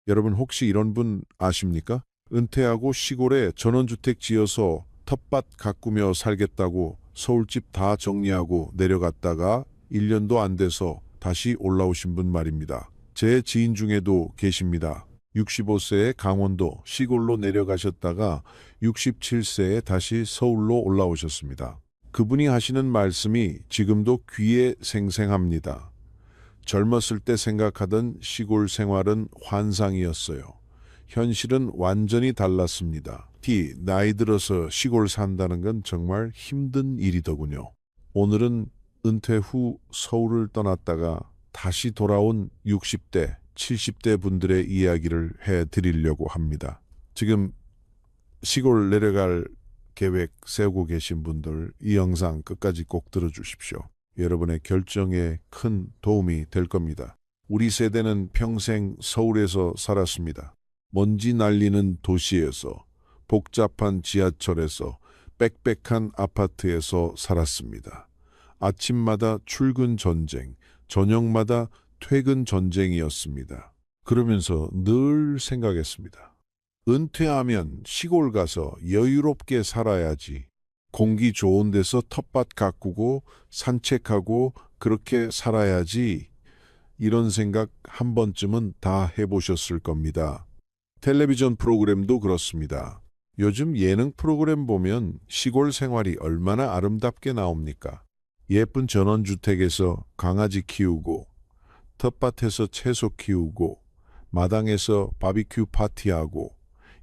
여러분 혹시 이런 분 아십니까? 은퇴하고 시골에 전원주택 지어서 텃밭 가꾸며 살겠다고 서울집 다 정리하고 내려갔다가 1년도 안 돼서 다시 올라오신 분 말입니다. 제 지인 중에도 계십니다. 65세에 강원도 시골로 내려가셨다가 67세에 다시 서울로 올라오셨습니다. 그분이 하시는 말씀이 지금도 귀에 생생합니다. 젊었을 때 생각하던 시골 생활은 환상이었어요. 현실은 완전히 달랐습니다. 나이 들어서 시골 산다는 건 정말 힘든 일이더군요. 오늘은 은퇴 후 서울을 떠났다가 다시 돌아온 60대, 70대 분들의 이야기를 해드리려고 합니다. 지금 시골 내려갈 계획 세우고 계신 분들 이 영상 끝까지 꼭 들어주십시오. 여러분의 결정에 큰 도움이 될 겁니다. 우리 세대는 평생 서울에서 살았습니다. 먼지 날리는 도시에서, 복잡한 지하철에서, 빽빽한 아파트에서 살았습니다. 아침마다 출근 전쟁, 저녁마다 퇴근 전쟁이었습니다. 그러면서 늘 생각했습니다. 은퇴하면 시골 가서 여유롭게 살아야지. 공기 좋은 데서 텃밭 가꾸고 산책하고 그렇게 살아야지. 이런 생각 한 번쯤은 다 해보셨을 겁니다. 텔레비전 프로그램도 그렇습니다. 요즘 예능 프로그램 보면 시골 생활이 얼마나 아름답게 나옵니까? 예쁜 전원주택에서 강아지 키우고, 텃밭에서 채소 키우고, 마당에서 바비큐 파티하고,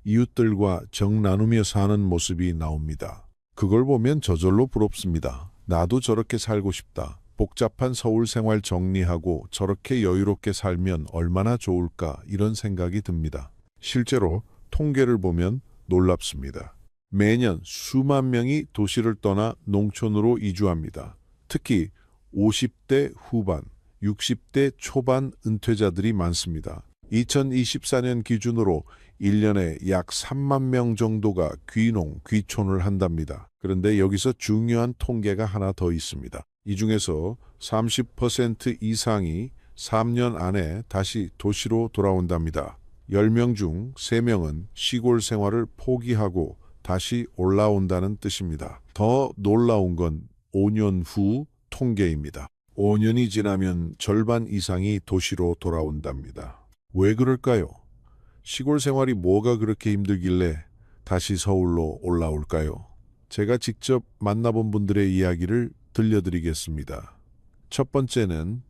이웃들과 정 나누며 사는 모습이 나옵니다. 그걸 보면 저절로 부럽습니다. 나도 저렇게 살고 싶다. 복잡한 서울 생활 정리하고 저렇게 여유롭게 살면 얼마나 좋을까 이런 생각이 듭니다. 실제로 통계를 보면 놀랍습니다. 매년 수만 명이 도시를 떠나 농촌으로 이주합니다. 특히 50대 후반, 60대 초반 은퇴자들이 많습니다. 2024년 기준으로 1년에 약 3만 명 정도가 귀농, 귀촌을 한답니다. 그런데 여기서 중요한 통계가 하나 더 있습니다. 이 중에서 30% 이상이 3년 안에 다시 도시로 돌아온답니다. 10명 중 3명은 시골 생활을 포기하고 다시 올라온다는 뜻입니다. 더 놀라운 건 5년 후 통계입니다. 5년이 지나면 절반 이상이 도시로 돌아온답니다. 왜 그럴까요? 시골 생활이 뭐가 그렇게 힘들길래 다시 서울로 올라올까요? 제가 직접 만나본 분들의 이야기를 들려드리겠습니다. 첫 번째는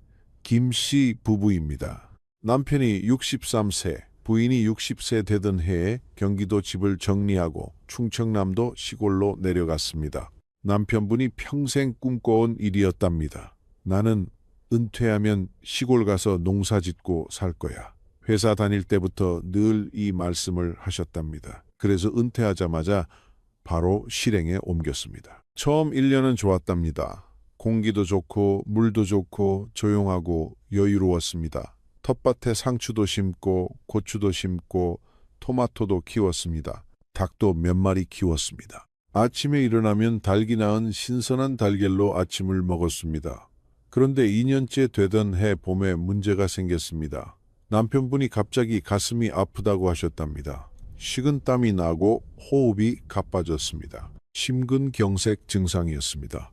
김씨 부부입니다. 남편이 63세, 부인이 60세 되던 해에 경기도 집을 정리하고 충청남도 시골로 내려갔습니다. 남편분이 평생 꿈꿔온 일이었답니다. 나는 은퇴하면 시골 가서 농사 짓고 살 거야. 회사 다닐 때부터 늘 이 말씀을 하셨답니다. 그래서 은퇴하자마자 바로 실행에 옮겼습니다. 처음 1년은 좋았답니다. 공기도 좋고 물도 좋고 조용하고 여유로웠습니다. 텃밭에 상추도 심고 고추도 심고 토마토도 키웠습니다. 닭도 몇 마리 키웠습니다. 아침에 일어나면 달기 낳은 신선한 달걀로 아침을 먹었습니다. 그런데 2년째 되던 해 봄에 문제가 생겼습니다. 남편분이 갑자기 가슴이 아프다고 하셨답니다. 식은땀이 나고 호흡이 가빠졌습니다. 심근경색 증상이었습니다.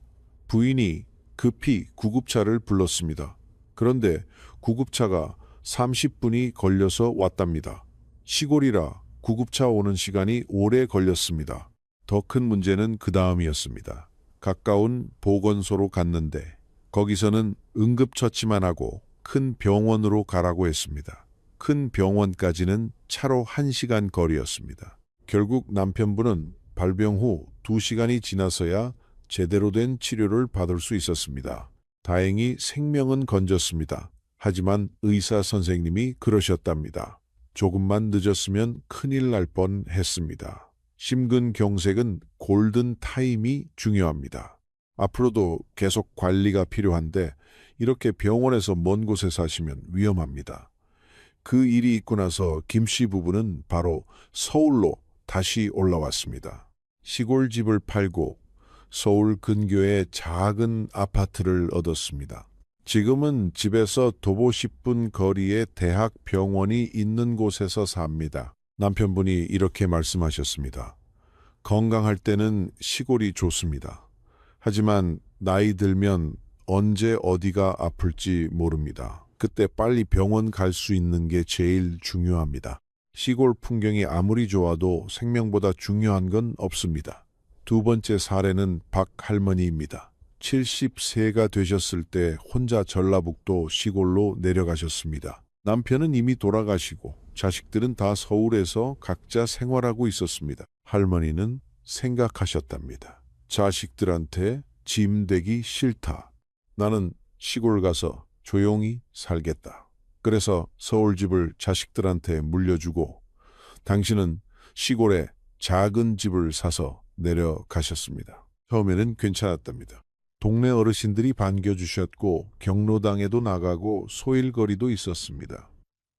부인이 급히 구급차를 불렀습니다. 그런데 구급차가 30분이 걸려서 왔답니다. 시골이라 구급차 오는 시간이 오래 걸렸습니다. 더 큰 문제는 그 다음이었습니다. 가까운 보건소로 갔는데 거기서는 응급처치만 하고 큰 병원으로 가라고 했습니다. 큰 병원까지는 차로 1시간 거리였습니다. 결국 남편분은 발병 후 2시간이 지나서야 제대로 된 치료를 받을 수 있었습니다. 다행히 생명은 건졌습니다. 하지만 의사 선생님이 그러셨답니다. 조금만 늦었으면 큰일 날 뻔했습니다. 심근경색은 골든 타임이 중요합니다. 앞으로도 계속 관리가 필요한데 이렇게 병원에서 먼 곳에 사시면 위험합니다. 그 일이 있고 나서 김씨 부부는 바로 서울로 다시 올라왔습니다. 시골 집을 팔고 서울 근교에 작은 아파트를 얻었습니다. 지금은 집에서 도보 10분 거리에 대학 병원이 있는 곳에서 삽니다. 남편분이 이렇게 말씀하셨습니다. 건강할 때는 시골이 좋습니다. 하지만 나이 들면 언제 어디가 아플지 모릅니다. 그때 빨리 병원 갈 수 있는 게 제일 중요합니다. 시골 풍경이 아무리 좋아도 생명보다 중요한 건 없습니다. 두 번째 사례는 박 할머니입니다. 70세가 되셨을 때 혼자 전라북도 시골로 내려가셨습니다. 남편은 이미 돌아가시고 자식들은 다 서울에서 각자 생활하고 있었습니다. 할머니는 생각하셨답니다. 자식들한테 짐 되기 싫다. 나는 시골 가서 조용히 살겠다. 그래서 서울 집을 자식들한테 물려주고 당신은 시골에 작은 집을 사서 내려가셨습니다. 처음에는 괜찮았답니다. 동네 어르신들이 반겨주셨고 경로당에도 나가고 소일거리도 있었습니다.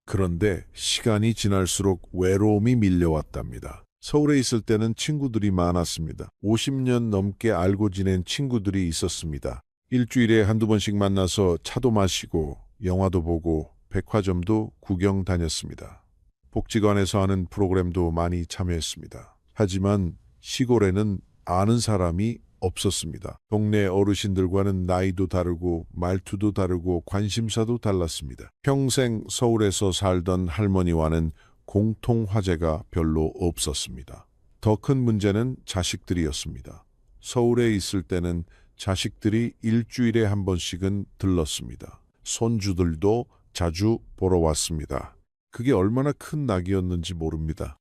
그런데 시간이 지날수록 외로움이 밀려왔답니다. 서울에 있을 때는 친구들이 많았습니다. 50년 넘게 알고 지낸 친구들이 있었습니다. 일주일에 한두 번씩 만나서 차도 마시고 영화도 보고 백화점도 구경 다녔습니다. 복지관에서 하는 프로그램도 많이 참여했습니다. 하지만 시골에는 아는 사람이 없었습니다. 동네 어르신들과는 나이도 다르고 말투도 다르고 관심사도 달랐습니다. 평생 서울에서 살던 할머니와는 공통 화제가 별로 없었습니다. 더 큰 문제는 자식들이었습니다. 서울에 있을 때는 자식들이 일주일에 한 번씩은 들렀습니다. 손주들도 자주 보러 왔습니다. 그게 얼마나 큰 낙이었는지 모릅니다.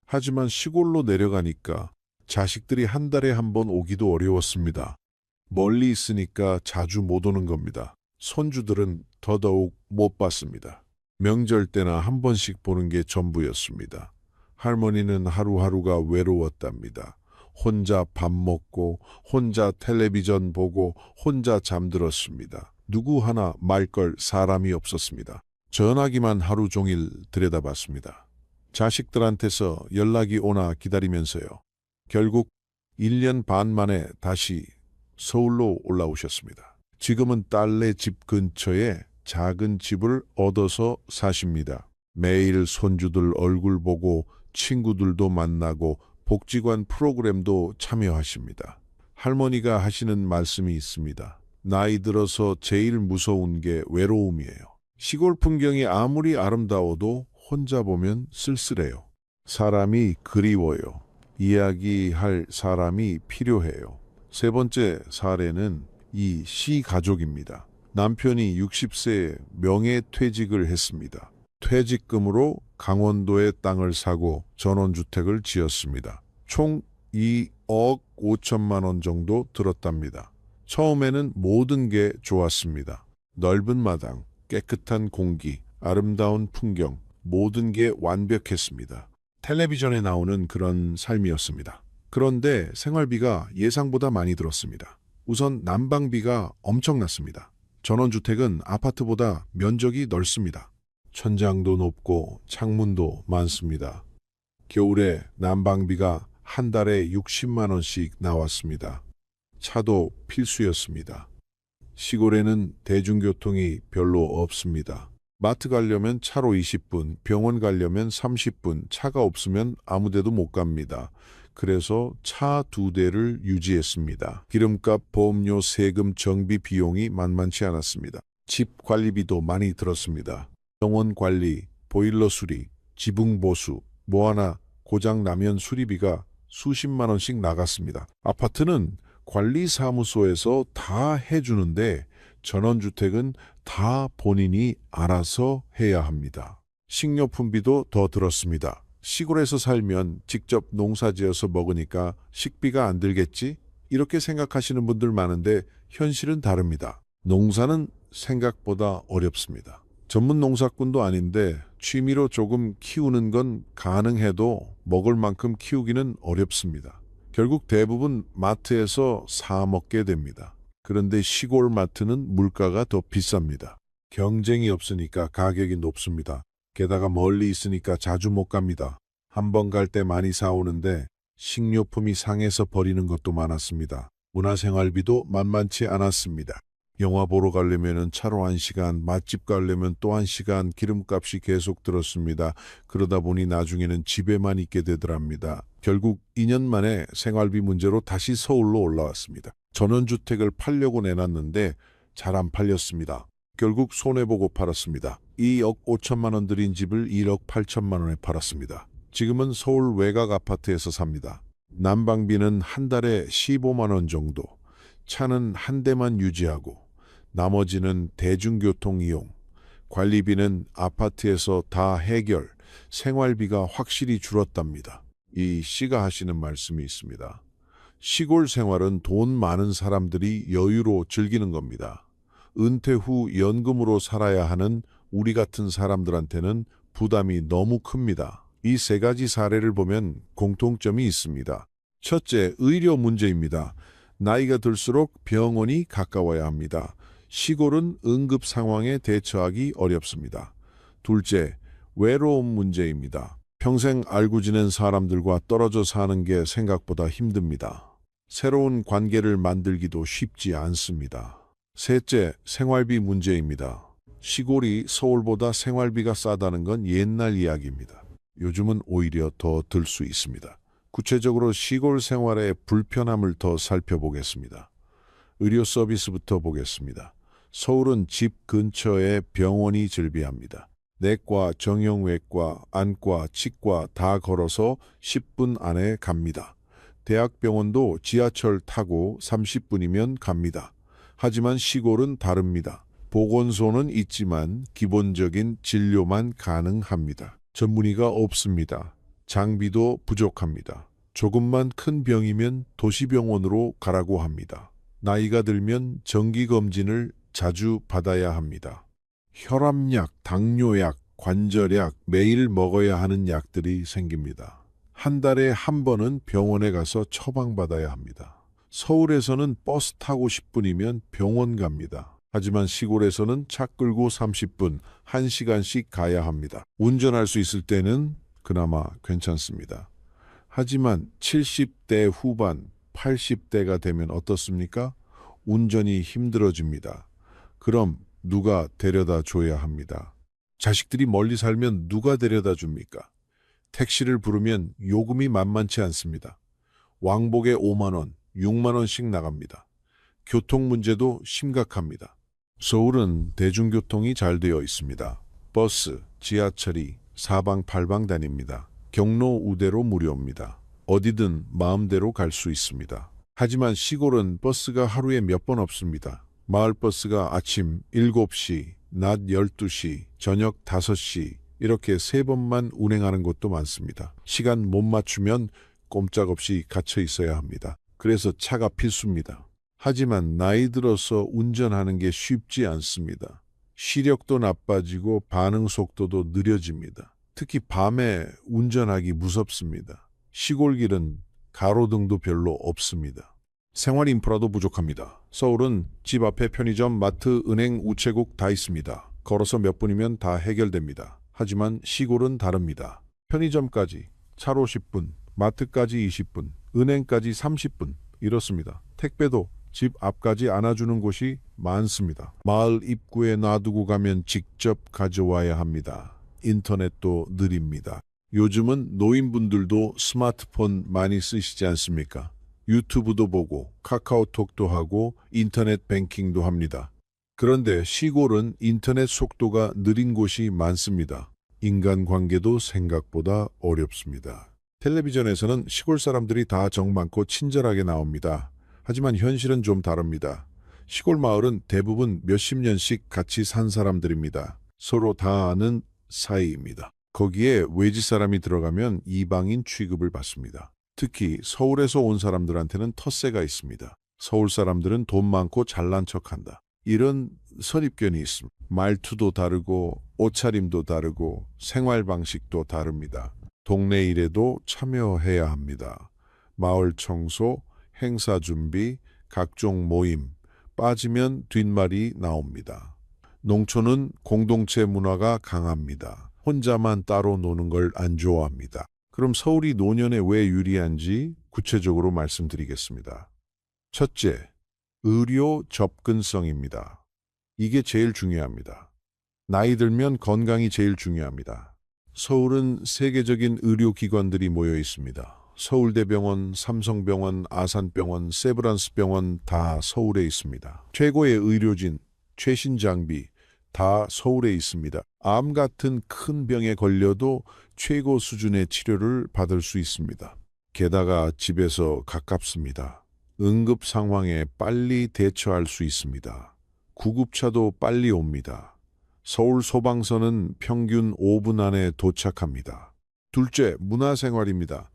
하지만 시골로 내려가니까 자식들이 한 달에 한 번 오기도 어려웠습니다. 멀리 있으니까 자주 못 오는 겁니다. 손주들은 더더욱 못 봤습니다. 명절 때나 한 번씩 보는 게 전부였습니다. 할머니는 하루하루가 외로웠답니다. 혼자 밥 먹고 혼자 텔레비전 보고 혼자 잠들었습니다. 누구 하나 말 걸 사람이 없었습니다. 전화기만 하루 종일 들여다봤습니다. 자식들한테서 연락이 오나 기다리면서요. 결국 1년 반 만에 다시 서울로 올라오셨습니다. 지금은 딸네 집 근처에 작은 집을 얻어서 사십니다. 매일 손주들 얼굴 보고 친구들도 만나고 복지관 프로그램도 참여하십니다. 할머니가 하시는 말씀이 있습니다. 나이 들어서 제일 무서운 게 외로움이에요. 시골 풍경이 아무리 아름다워도 혼자 보면 쓸쓸해요. 사람이 그리워요. 이야기할 사람이 필요해요. 세 번째 사례는 이 시 가족입니다. 남편이 60세에 명예퇴직을 했습니다. 퇴직금으로 강원도에 땅을 사고 전원주택을 지었습니다. 총 2억 5천만 원 정도 들었답니다. 처음에는 모든 게 좋았습니다. 넓은 마당, 깨끗한 공기, 아름다운 풍경, 모든 게 완벽했습니다. 텔레비전에 나오는 그런 삶이었습니다. 그런데 생활비가 예상보다 많이 들었습니다. 우선 난방비가 엄청났습니다. 전원주택은 아파트보다 면적이 넓습니다. 천장도 높고 창문도 많습니다. 겨울에 난방비가 한 달에 60만 원씩 나왔습니다. 차도 필수였습니다. 시골에는 대중교통이 별로 없습니다. 마트 가려면 차로 20분, 병원 가려면 30분, 차가 없으면 아무 데도 못 갑니다. 그래서 차 2대를 유지했습니다. 기름값, 보험료, 세금, 정비 비용이 만만치 않았습니다. 집 관리비도 많이 들었습니다. 병원 관리, 보일러 수리, 지붕 보수, 뭐 하나 고장 나면 수리비가 수십만 원씩 나갔습니다. 아파트는 관리사무소에서 다 해주는데 전원주택은 다 본인이 알아서 해야 합니다. 식료품비도 더 들었습니다. 시골에서 살면 직접 농사지어서 먹으니까 식비가 안 들겠지? 이렇게 생각하시는 분들 많은데 현실은 다릅니다. 농사는 생각보다 어렵습니다. 전문 농사꾼도 아닌데 취미로 조금 키우는 건 가능해도 먹을 만큼 키우기는 어렵습니다. 결국 대부분 마트에서 사 먹게 됩니다. 그런데 시골 마트는 물가가 더 비쌉니다. 경쟁이 없으니까 가격이 높습니다. 게다가 멀리 있으니까 자주 못 갑니다. 한 번 갈 때 많이 사오는데 식료품이 상해서 버리는 것도 많았습니다. 문화생활비도 만만치 않았습니다. 영화 보러 가려면 차로 1시간, 맛집 가려면 또 1시간, 기름값이 계속 들었습니다. 그러다 보니 나중에는 집에만 있게 되더랍니다. 결국 2년 만에 생활비 문제로 다시 서울로 올라왔습니다. 전원주택을 팔려고 내놨는데 잘 안 팔렸습니다. 결국 손해보고 팔았습니다. 2억 5천만 원 들인 집을 1억 8천만 원에 팔았습니다. 지금은 서울 외곽 아파트에서 삽니다. 난방비는 한 달에 15만 원 정도, 차는 한 대만 유지하고 나머지는 대중교통 이용, 관리비는 아파트에서 다 해결, 생활비가 확실히 줄었답니다. 이 씨가 하시는 말씀이 있습니다. 시골 생활은 돈 많은 사람들이 여유로 즐기는 겁니다. 은퇴 후 연금으로 살아야 하는 우리 같은 사람들한테는 부담이 너무 큽니다. 이 세 가지 사례를 보면 공통점이 있습니다. 첫째, 의료 문제입니다. 나이가 들수록 병원이 가까워야 합니다. 시골은 응급 상황에 대처하기 어렵습니다. 둘째, 외로움 문제입니다. 평생 알고 지낸 사람들과 떨어져 사는 게 생각보다 힘듭니다. 새로운 관계를 만들기도 쉽지 않습니다. 셋째, 생활비 문제입니다. 시골이 서울보다 생활비가 싸다는 건 옛날 이야기입니다. 요즘은 오히려 더 들 수 있습니다. 구체적으로 시골 생활의 불편함을 더 살펴보겠습니다. 의료 서비스부터 보겠습니다. 서울은 집 근처에 병원이 즐비합니다. 내과, 정형외과, 안과, 치과 다 걸어서 10분 안에 갑니다. 대학병원도 지하철 타고 30분이면 갑니다. 하지만 시골은 다릅니다. 보건소는 있지만 기본적인 진료만 가능합니다. 전문의가 없습니다. 장비도 부족합니다. 조금만 큰 병이면 도시병원으로 가라고 합니다. 나이가 들면 정기검진을 자주 받아야 합니다. 혈압약, 당뇨약, 관절약, 매일 먹어야 하는 약들이 생깁니다. 한 달에 한 번은 병원에 가서 처방받아야 합니다. 서울에서는 버스 타고 10분이면 병원 갑니다. 하지만 시골에서는 차 끌고 30분, 1시간씩 가야 합니다. 운전할 수 있을 때는 그나마 괜찮습니다. 하지만 70대 후반, 80대가 되면 어떻습니까? 운전이 힘들어집니다. 그럼 누가 데려다 줘야 합니다. 자식들이 멀리 살면 누가 데려다 줍니까? 택시를 부르면 요금이 만만치 않습니다. 왕복에 5만 원, 6만 원씩 나갑니다. 교통 문제도 심각합니다. 서울은 대중교통이 잘 되어 있습니다. 버스, 지하철이 사방팔방 다닙니다. 경로 우대로 무료입니다. 어디든 마음대로 갈 수 있습니다. 하지만 시골은 버스가 하루에 몇 번 없습니다. 마을버스가 아침 7시, 낮 12시, 저녁 5시 이렇게 3번만 운행하는 곳도 많습니다. 시간 못 맞추면 꼼짝없이 갇혀 있어야 합니다. 그래서 차가 필수입니다. 하지만 나이 들어서 운전하는 게 쉽지 않습니다. 시력도 나빠지고 반응 속도도 느려집니다. 특히 밤에 운전하기 무섭습니다. 시골길은 가로등도 별로 없습니다. 생활 인프라도 부족합니다. 서울은 집 앞에 편의점, 마트, 은행, 우체국 다 있습니다. 걸어서 몇 분이면 다 해결됩니다. 하지만 시골은 다릅니다. 편의점까지 차로 10분, 마트까지 20분, 은행까지 30분 이렇습니다. 택배도 집 앞까지 안아주는 곳이 많습니다. 마을 입구에 놔두고 가면 직접 가져와야 합니다. 인터넷도 느립니다. 요즘은 노인분들도 스마트폰 많이 쓰시지 않습니까? 유튜브도 보고 카카오톡도 하고 인터넷 뱅킹도 합니다. 그런데 시골은 인터넷 속도가 느린 곳이 많습니다. 인간관계도 생각보다 어렵습니다. 텔레비전에서는 시골 사람들이 다 정 많고 친절하게 나옵니다. 하지만 현실은 좀 다릅니다. 시골 마을은 대부분 몇십 년씩 같이 산 사람들입니다. 서로 다 아는 사이입니다. 거기에 외지 사람이 들어가면 이방인 취급을 받습니다. 특히 서울에서 온 사람들한테는 텃세가 있습니다. 서울 사람들은 돈 많고 잘난 척한다. 이런 선입견이 있습니다. 말투도 다르고 옷차림도 다르고 생활 방식도 다릅니다. 동네 일에도 참여해야 합니다. 마을 청소, 행사 준비, 각종 모임, 빠지면 뒷말이 나옵니다. 농촌은 공동체 문화가 강합니다. 혼자만 따로 노는 걸 안 좋아합니다. 그럼 서울이 노년에 왜 유리한지 구체적으로 말씀드리겠습니다. 첫째, 의료 접근성입니다. 이게 제일 중요합니다. 나이 들면 건강이 제일 중요합니다. 서울은 세계적인 의료기관들이 모여 있습니다. 서울대병원, 삼성병원, 아산병원, 세브란스병원 다 서울에 있습니다. 최고의 의료진, 최신 장비 다 서울에 있습니다. 암 같은 큰 병에 걸려도 최고 수준의 치료를 받을 수 있습니다. 게다가 집에서 가깝습니다. 응급 상황에 빨리 대처할 수 있습니다. 구급차도 빨리 옵니다. 서울 소방서는 평균 5분 안에 도착합니다. 둘째, 문화생활입니다.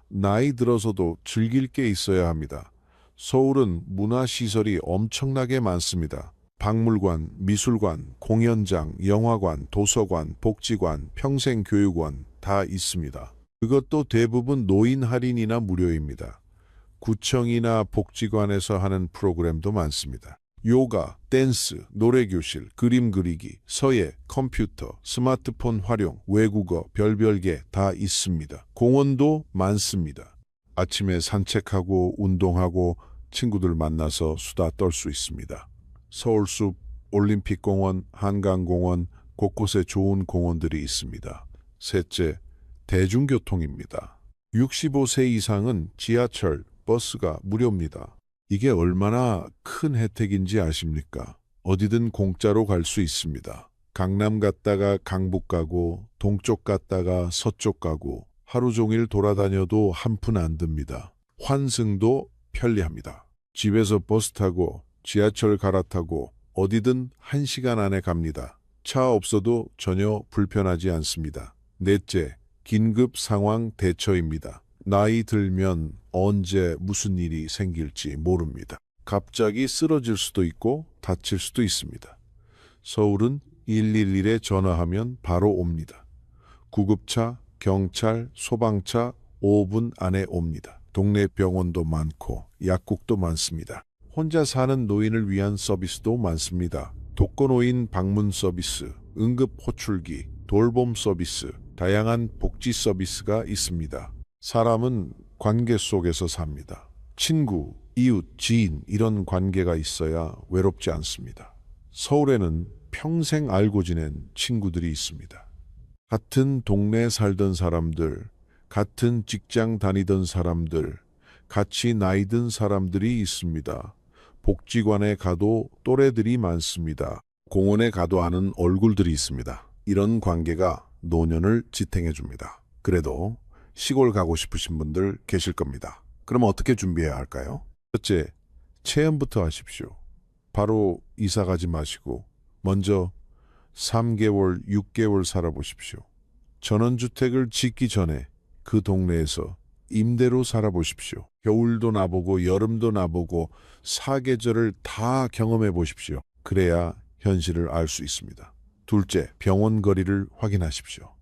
나이 들어서도 즐길 게 있어야 합니다. 서울은 문화시설이 엄청나게 많습니다. 박물관, 미술관, 공연장, 영화관, 도서관, 복지관, 평생교육원 다 있습니다. 그것도 대부분 노인 할인이나 무료입니다. 구청이나 복지관에서 하는 프로그램도 많습니다. 요가, 댄스, 노래교실, 그림 그리기, 서예, 컴퓨터, 스마트폰 활용, 외국어, 별별게 다 있습니다. 공원도 많습니다. 아침에 산책하고 운동하고 친구들 만나서 수다 떨 수 있습니다. 서울숲, 올림픽공원, 한강공원, 곳곳에 좋은 공원들이 있습니다. 셋째, 대중교통입니다. 65세 이상은 지하철, 버스가 무료입니다. 이게 얼마나 큰 혜택인지 아십니까? 어디든 공짜로 갈 수 있습니다. 강남 갔다가 강북 가고 동쪽 갔다가 서쪽 가고 하루 종일 돌아다녀도 한 푼 안 듭니다. 환승도 편리합니다. 집에서 버스 타고 지하철 갈아타고 어디든 1시간 안에 갑니다. 차 없어도 전혀 불편하지 않습니다. 넷째, 긴급 상황 대처입니다. 나이 들면 언제 무슨 일이 생길지 모릅니다. 갑자기 쓰러질 수도 있고 다칠 수도 있습니다. 서울은 111에 전화하면 바로 옵니다. 구급차, 경찰, 소방차 5분 안에 옵니다. 동네 병원도 많고 약국도 많습니다. 혼자 사는 노인을 위한 서비스도 많습니다. 독거노인 방문 서비스, 응급 호출기, 돌봄 서비스, 다양한 복지 서비스가 있습니다. 사람은 관계 속에서 삽니다. 친구, 이웃, 지인 이런 관계가 있어야 외롭지 않습니다. 서울에는 평생 알고 지낸 친구들이 있습니다. 같은 동네에 살던 사람들, 같은 직장 다니던 사람들, 같이 나이 든 사람들이 있습니다. 복지관에 가도 또래들이 많습니다. 공원에 가도 아는 얼굴들이 있습니다. 이런 관계가 노년을 지탱해 줍니다. 그래도 시골 가고 싶으신 분들 계실 겁니다. 그럼 어떻게 준비해야 할까요? 첫째, 체험부터 하십시오. 바로 이사 가지 마시고 먼저 3개월, 6개월 살아보십시오. 전원주택을 짓기 전에 그 동네에서 임대로 살아보십시오. 겨울도 나보고 여름도 나보고 사계절을 다 경험해 보십시오. 그래야 현실을 알 수 있습니다. 둘째, 병원 거리를 확인하십시오.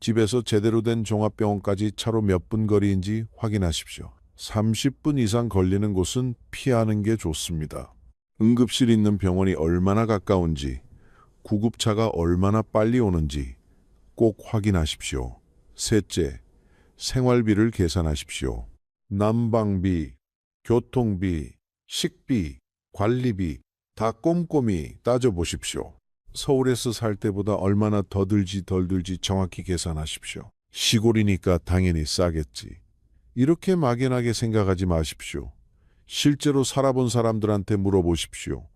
집에서 제대로 된 종합병원까지 차로 몇 분 거리인지 확인하십시오. 30분 이상 걸리는 곳은 피하는 게 좋습니다. 응급실 있는 병원이 얼마나 가까운지, 구급차가 얼마나 빨리 오는지 꼭 확인하십시오. 셋째, 생활비를 계산하십시오. 난방비, 교통비, 식비, 관리비 다 꼼꼼히 따져보십시오. 서울에서 살 때보다 얼마나 더 들지 덜 들지 정확히 계산하십시오. 시골이니까 당연히 싸겠지. 이렇게 막연하게 생각하지 마십시오. 실제로 살아본 사람들한테 물어보십시오.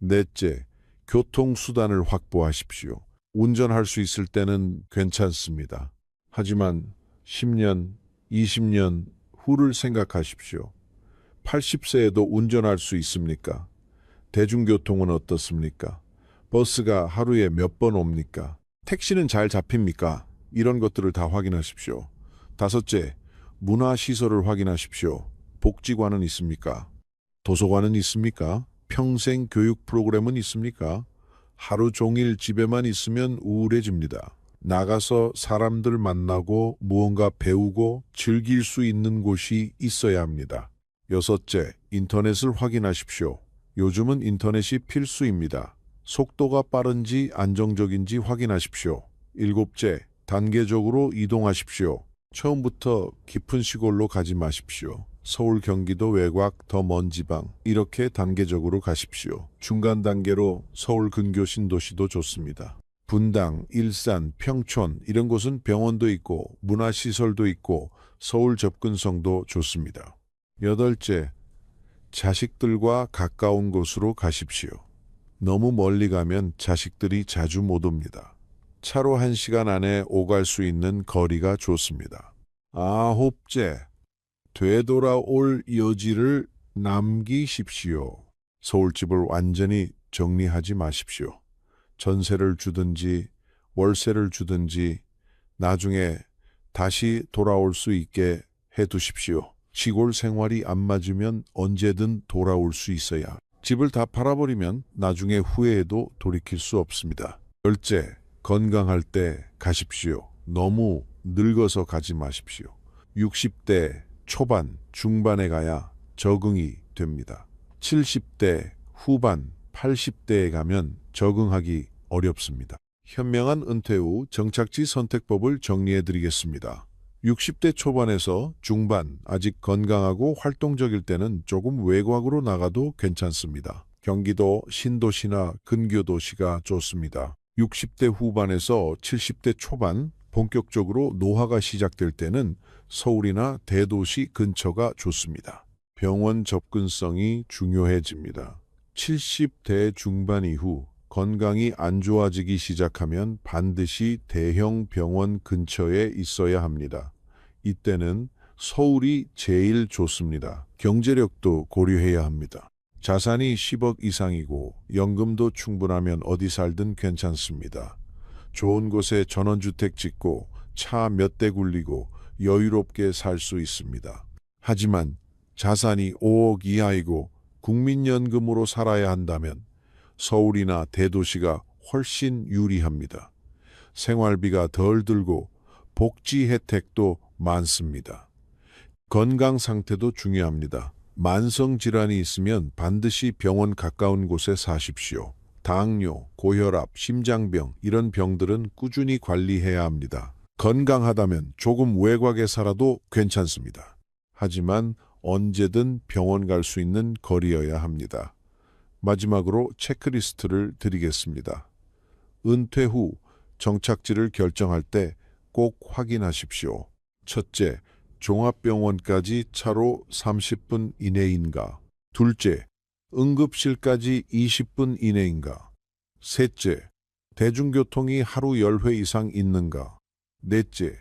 넷째, 교통수단을 확보하십시오. 운전할 수 있을 때는 괜찮습니다. 하지만 10년, 20년 후를 생각하십시오. 80세에도 운전할 수 있습니까? 대중교통은 어떻습니까? 버스가 하루에 몇 번 옵니까? 택시는 잘 잡힙니까? 이런 것들을 다 확인하십시오. 다섯째, 문화시설을 확인하십시오. 복지관은 있습니까? 도서관은 있습니까? 평생 교육 프로그램은 있습니까? 하루 종일 집에만 있으면 우울해집니다. 나가서 사람들 만나고 무언가 배우고 즐길 수 있는 곳이 있어야 합니다. 여섯째, 인터넷을 확인하십시오. 요즘은 인터넷이 필수입니다. 속도가 빠른지 안정적인지 확인하십시오. 일곱째, 단계적으로 이동하십시오. 처음부터 깊은 시골로 가지 마십시오. 서울, 경기도 외곽, 더 먼 지방 이렇게 단계적으로 가십시오. 중간 단계로 서울 근교 신도시도 좋습니다. 분당, 일산, 평촌 이런 곳은 병원도 있고 문화시설도 있고 서울 접근성도 좋습니다. 여덟째, 자식들과 가까운 곳으로 가십시오. 너무 멀리 가면 자식들이 자주 못 옵니다. 차로 1시간 안에 오갈 수 있는 거리가 좋습니다. 아홉째, 되돌아올 여지를 남기십시오. 서울집을 완전히 정리하지 마십시오. 전세를 주든지 월세를 주든지 나중에 다시 돌아올 수 있게 해두십시오. 시골 생활이 안 맞으면 언제든 돌아올 수 있어야 집을 다 팔아버리면 나중에 후회해도 돌이킬 수 없습니다. 열째, 건강할 때 가십시오. 너무 늙어서 가지 마십시오. 60대 초반, 중반에 가야 적응이 됩니다. 70대 후반, 80대에 가면 적응하기 어렵습니다. 현명한 은퇴 후 정착지 선택법을 정리해 드리겠습니다. 60대 초반에서 중반, 아직 건강하고 활동적일 때는 조금 외곽으로 나가도 괜찮습니다. 경기도 신도시나 근교도시가 좋습니다. 60대 후반에서 70대 초반, 본격적으로 노화가 시작될 때는 서울이나 대도시 근처가 좋습니다. 병원 접근성이 중요해집니다. 70대 중반 이후 건강이 안 좋아지기 시작하면 반드시 대형 병원 근처에 있어야 합니다. 이때는 서울이 제일 좋습니다. 경제력도 고려해야 합니다. 자산이 10억 이상이고 연금도 충분하면 어디 살든 괜찮습니다. 좋은 곳에 전원주택 짓고 차 몇 대 굴리고 여유롭게 살 수 있습니다. 하지만 자산이 5억 이하이고 국민연금으로 살아야 한다면 서울이나 대도시가 훨씬 유리합니다. 생활비가 덜 들고 복지 혜택도 많습니다. 건강 상태도 중요합니다. 만성 질환이 있으면 반드시 병원 가까운 곳에 사십시오. 당뇨, 고혈압, 심장병 이런 병들은 꾸준히 관리해야 합니다. 건강하다면 조금 외곽에 살아도 괜찮습니다. 하지만 언제든 병원 갈 수 있는 거리여야 합니다. 마지막으로 체크리스트를 드리겠습니다. 은퇴 후 정착지를 결정할 때 꼭 확인하십시오. 첫째, 종합병원까지 차로 30분 이내인가? 둘째, 응급실까지 20분 이내인가? 셋째, 대중교통이 하루 10회 이상 있는가? 넷째,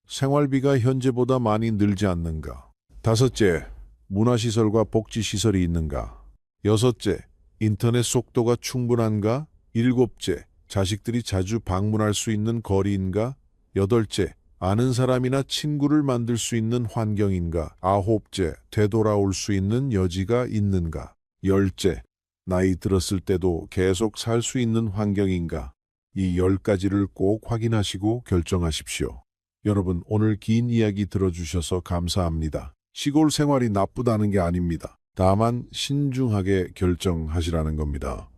생활비가 현재보다 많이 늘지 않는가? 다섯째, 문화시설과 복지시설이 있는가? 여섯째, 인터넷 속도가 충분한가? 일곱째, 자식들이 자주 방문할 수 있는 거리인가? 여덟째, 아는 사람이나 친구를 만들 수 있는 환경인가? 아홉째, 되돌아올 수 있는 여지가 있는가? 열째, 나이 들었을 때도 계속 살 수 있는 환경인가? 이 10가지를 꼭 확인하시고 결정하십시오. 여러분, 오늘 긴 이야기 들어주셔서 감사합니다. 시골 생활이 나쁘다는 게 아닙니다. 다만 신중하게 결정하시라는 겁니다.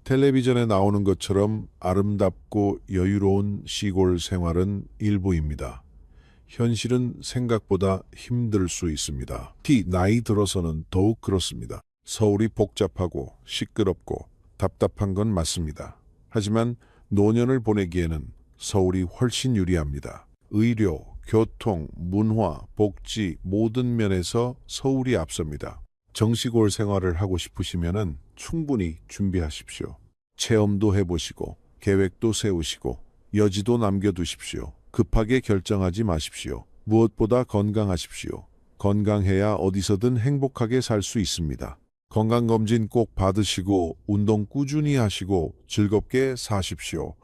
텔레비전에 나오는 것처럼 아름답고 여유로운 시골 생활은 일부입니다. 현실은 생각보다 힘들 수 있습니다. 특히 나이 들어서는 더욱 그렇습니다. 서울이 복잡하고 시끄럽고 답답한 건 맞습니다. 하지만 노년을 보내기에는 서울이 훨씬 유리합니다. 의료, 교통, 문화, 복지 모든 면에서 서울이 앞섭니다. 정시골 생활을 하고 싶으시면 충분히 준비하십시오. 체험도 해보시고 계획도 세우시고 여지도 남겨두십시오. 급하게 결정하지 마십시오. 무엇보다 건강하십시오. 건강해야 어디서든 행복하게 살 수 있습니다. 건강검진 꼭 받으시고 운동 꾸준히 하시고 즐겁게 사십시오.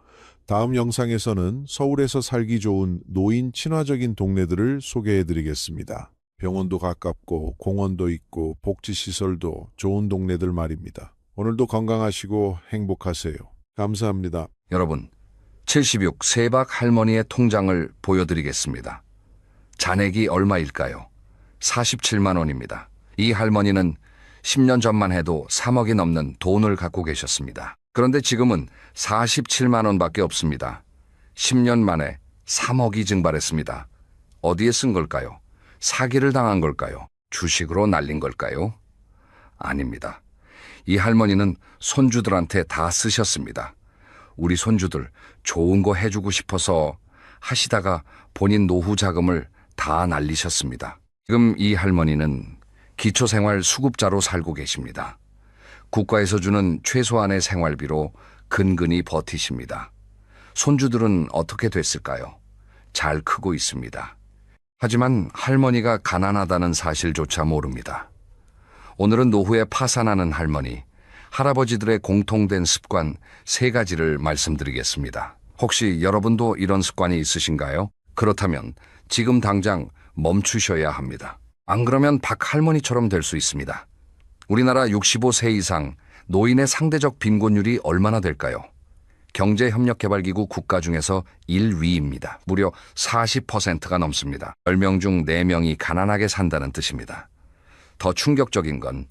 다음 영상에서는 서울에서 살기 좋은 노인 친화적인 동네들을 소개해드리겠습니다. 병원도 가깝고 공원도 있고 복지시설도 좋은 동네들 말입니다. 오늘도 건강하시고 행복하세요. 감사합니다. 여러분, 76 세박 할머니의 통장을 보여드리겠습니다. 잔액이 얼마일까요? 47만 원입니다. 이 할머니는 10년 전만 해도 3억이 넘는 돈을 갖고 계셨습니다. 그런데 지금은 47만 원밖에 없습니다. 10년 만에 3억이 증발했습니다. 어디에 쓴 걸까요? 사기를 당한 걸까요? 주식으로 날린 걸까요? 아닙니다. 이 할머니는 손주들한테 다 쓰셨습니다. 우리 손주들 좋은 거 해주고 싶어서 하시다가 본인 노후 자금을 다 날리셨습니다. 지금 이 할머니는 기초생활 수급자로 살고 계십니다. 국가에서 주는 최소한의 생활비로 근근히 버티십니다. 손주들은 어떻게 됐을까요? 잘 크고 있습니다. 하지만 할머니가 가난하다는 사실조차 모릅니다. 오늘은 노후에 파산하는 할머니, 할아버지들의 공통된 습관 3가지를 말씀드리겠습니다. 혹시 여러분도 이런 습관이 있으신가요? 그렇다면 지금 당장 멈추셔야 합니다. 안 그러면 박 할머니처럼 될 수 있습니다. 우리나라 65세 이상 노인의 상대적 빈곤율이 얼마나 될까요? 경제협력개발기구 국가 중에서 1위입니다. 무려 40%가 넘습니다. 10명 중 4명이 가난하게 산다는 뜻입니다. 더 충격적인 건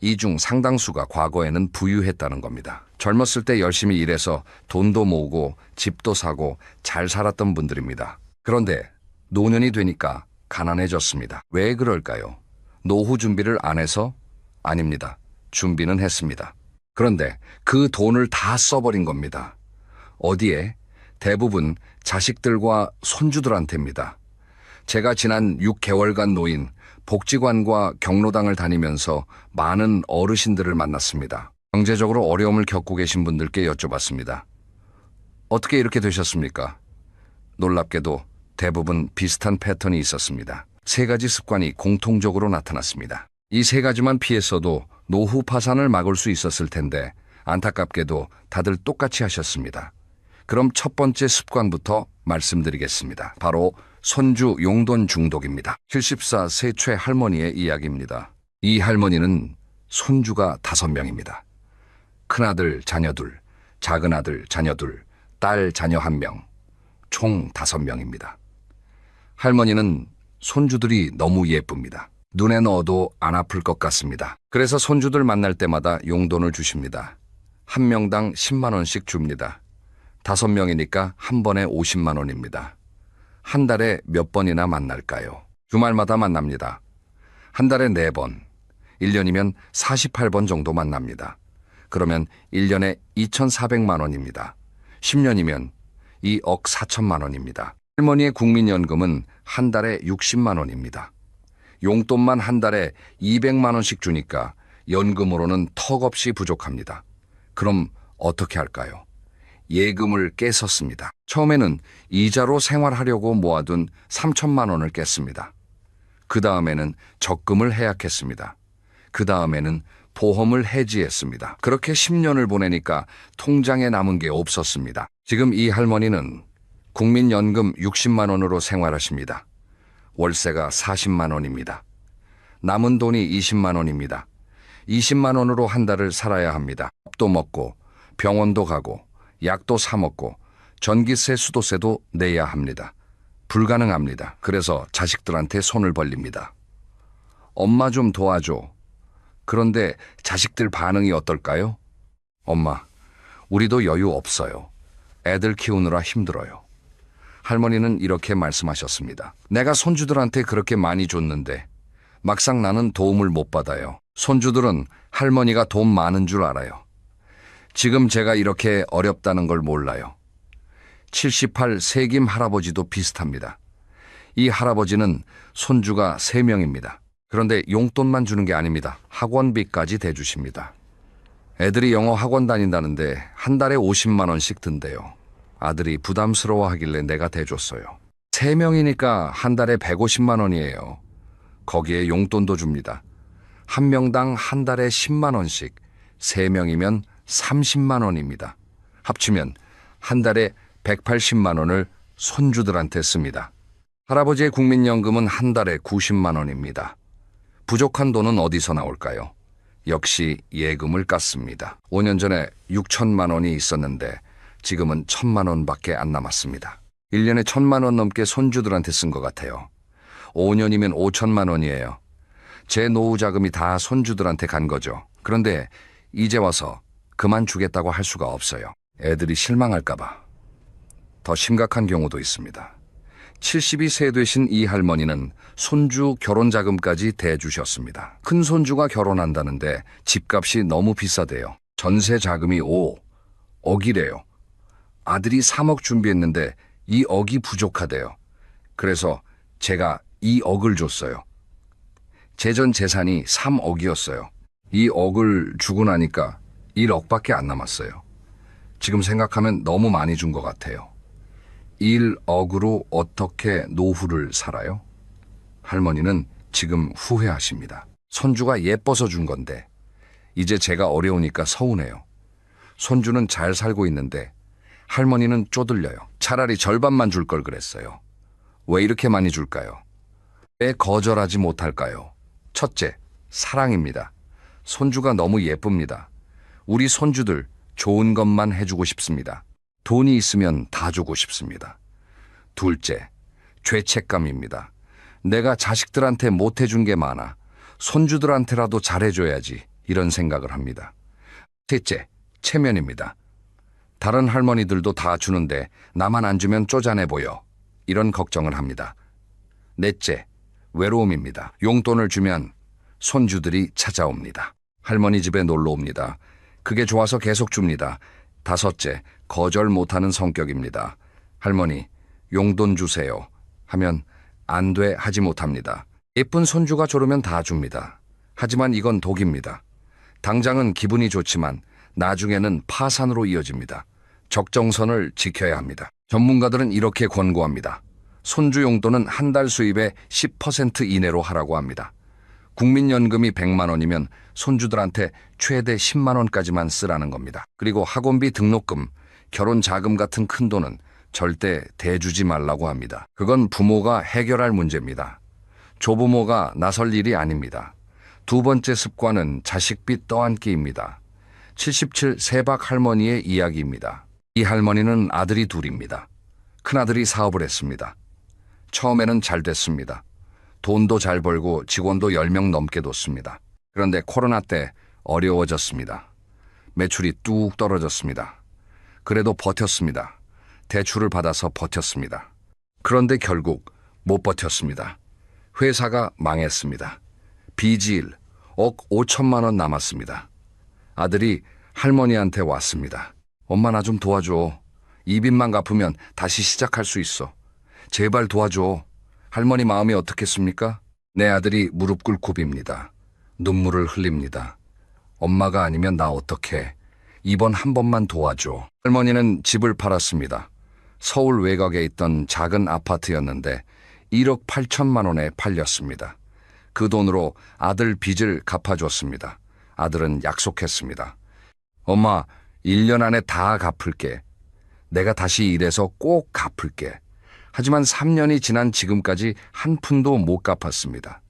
이 중 상당수가 과거에는 부유했다는 겁니다. 젊었을 때 열심히 일해서 돈도 모으고 집도 사고 잘 살았던 분들입니다. 그런데 노년이 되니까 가난해졌습니다. 왜 그럴까요? 노후 준비를 안 해서? 아닙니다. 준비는 했습니다. 그런데 그 돈을 다 써버린 겁니다. 어디에? 대부분 자식들과 손주들한테입니다. 제가 지난 6개월간 노인 복지관과 경로당을 다니면서 많은 어르신들을 만났습니다. 경제적으로 어려움을 겪고 계신 분들께 여쭤봤습니다. 어떻게 이렇게 되셨습니까? 놀랍게도 대부분 비슷한 패턴이 있었습니다. 3가지 습관이 공통적으로 나타났습니다. 이 3가지만 피했어도 노후 파산을 막을 수 있었을 텐데 안타깝게도 다들 똑같이 하셨습니다. 그럼 첫 번째 습관부터 말씀드리겠습니다. 바로 손주 용돈 중독입니다. 74세 최 할머니의 이야기입니다. 이 할머니는 손주가 5명입니다. 큰아들 자녀 둘, 작은아들 자녀 둘, 딸 자녀 1명, 총 5명입니다. 할머니는 손주들이 너무 예쁩니다. 눈에 넣어도 안 아플 것 같습니다. 그래서 손주들 만날 때마다 용돈을 주십니다. 1명당 10만 원씩 줍니다. 5명이니까 한 번에 50만 원입니다. 한 달에 몇 번이나 만날까요? 주말마다 만납니다. 한 달에 4번, 1년이면 48번 정도 만납니다. 그러면 1년에 2,400만 원입니다. 10년이면 2억 4천만 원입니다. 할머니의 국민연금은 한 달에 60만 원입니다. 용돈만 한 달에 200만 원씩 주니까 연금으로는 턱없이 부족합니다. 그럼 어떻게 할까요? 예금을 깼었습니다. 처음에는 이자로 생활하려고 모아둔 3천만 원을 깼습니다. 그 다음에는 적금을 해약했습니다. 그 다음에는 보험을 해지했습니다. 그렇게 10년을 보내니까 통장에 남은 게 없었습니다. 지금 이 할머니는 국민연금 60만 원으로 생활하십니다. 월세가 40만 원입니다. 남은 돈이 20만 원입니다. 20만 원으로 한 달을 살아야 합니다. 밥도 먹고 병원도 가고 약도 사 먹고 전기세, 수도세도 내야 합니다. 불가능합니다. 그래서 자식들한테 손을 벌립니다. 엄마 좀 도와줘. 그런데 자식들 반응이 어떨까요? 엄마, 우리도 여유 없어요. 애들 키우느라 힘들어요. 할머니는 이렇게 말씀하셨습니다. 내가 손주들한테 그렇게 많이 줬는데 막상 나는 도움을 못 받아요. 손주들은 할머니가 돈 많은 줄 알아요. 지금 제가 이렇게 어렵다는 걸 몰라요. 78 세김 할아버지도 비슷합니다. 이 할아버지는 손주가 3명입니다. 그런데 용돈만 주는 게 아닙니다. 학원비까지 대주십니다. 애들이 영어 학원 다닌다는데 한 달에 50만 원씩 든대요. 아들이 부담스러워하길래 내가 대줬어요. 3명이니까 한 달에 150만 원이에요. 거기에 용돈도 줍니다. 한 명당 한 달에 10만 원씩, 3명이면 30만 원입니다. 합치면 한 달에 180만 원을 손주들한테 씁니다. 할아버지의 국민연금은 한 달에 90만 원입니다. 부족한 돈은 어디서 나올까요? 역시 예금을 깠습니다. 5년 전에 6천만 원이 있었는데 지금은 1,000만 원밖에 안 남았습니다. 1년에 1,000만 원 넘게 손주들한테 쓴 것 같아요. 5년이면 5천만 원이에요. 제 노후 자금이 다 손주들한테 간 거죠. 그런데 이제 와서 그만 주겠다고 할 수가 없어요. 애들이 실망할까 봐. 더 심각한 경우도 있습니다. 72세 되신 이 할머니는 손주 결혼 자금까지 대주셨습니다. 큰 손주가 결혼한다는데 집값이 너무 비싸대요. 전세 자금이 5억이래요. 아들이 3억 준비했는데 2억이 부족하대요. 그래서 제가 2억을 줬어요. 재전 재산이 3억이었어요. 2억을 주고 나니까 1억밖에 안 남았어요. 지금 생각하면 너무 많이 준 것 같아요. 1억으로 어떻게 노후를 살아요? 할머니는 지금 후회하십니다. 손주가 예뻐서 준 건데 이제 제가 어려우니까 서운해요. 손주는 잘 살고 있는데 할머니는 쪼들려요. 차라리 절반만 줄 걸 그랬어요. 왜 이렇게 많이 줄까요? 왜 거절하지 못할까요? 첫째, 사랑입니다. 손주가 너무 예쁩니다. 우리 손주들 좋은 것만 해주고 싶습니다. 돈이 있으면 다 주고 싶습니다. 둘째, 죄책감입니다. 내가 자식들한테 못 해준 게 많아. 손주들한테라도 잘해줘야지. 이런 생각을 합니다. 셋째, 체면입니다. 다른 할머니들도 다 주는데 나만 안 주면 쪼잔해 보여. 이런 걱정을 합니다. 넷째, 외로움입니다. 용돈을 주면 손주들이 찾아옵니다. 할머니 집에 놀러 옵니다. 그게 좋아서 계속 줍니다. 다섯째, 거절 못하는 성격입니다. 할머니, 용돈 주세요 하면 안 돼 하지 못합니다. 예쁜 손주가 졸으면 다 줍니다. 하지만 이건 독입니다. 당장은 기분이 좋지만 나중에는 파산으로 이어집니다. 적정선을 지켜야 합니다. 전문가들은 이렇게 권고합니다. 손주 용돈은 한 달 수입의 10% 이내로 하라고 합니다. 국민연금이 100만 원이면 손주들한테 최대 10만 원까지만 쓰라는 겁니다. 그리고 학원비 등록금, 결혼 자금 같은 큰 돈은 절대 대주지 말라고 합니다. 그건 부모가 해결할 문제입니다. 조부모가 나설 일이 아닙니다. 두 번째 습관은 자식비 떠안기입니다. 77 세박 할머니의 이야기입니다. 이 할머니는 아들이 둘입니다. 큰아들이 사업을 했습니다. 처음에는 잘 됐습니다. 돈도 잘 벌고 직원도 10명 넘게 뒀습니다. 그런데 코로나 때 어려워졌습니다. 매출이 뚝 떨어졌습니다. 그래도 버텼습니다. 대출을 받아서 버텼습니다. 그런데 결국 못 버텼습니다. 회사가 망했습니다. 빚이 1억 5천만 원 남았습니다. 아들이 할머니한테 왔습니다. 엄마 나 좀 도와줘. 이 빚만 갚으면 다시 시작할 수 있어. 제발 도와줘. 할머니 마음이 어떻겠습니까? 내 아들이 무릎 꿇고 빕니다. 눈물을 흘립니다. 엄마가 아니면 나 어떡해. 이번 한 번만 도와줘. 할머니는 집을 팔았습니다. 서울 외곽에 있던 작은 아파트였는데 1억 8천만 원에 팔렸습니다. 그 돈으로 아들 빚을 갚아줬습니다. 아들은 약속했습니다. 엄마, 1년 안에 다 갚을게. 내가 다시 일해서 꼭 갚을게. 하지만 3년이 지난 지금까지 한 푼도 못 갚았습니다.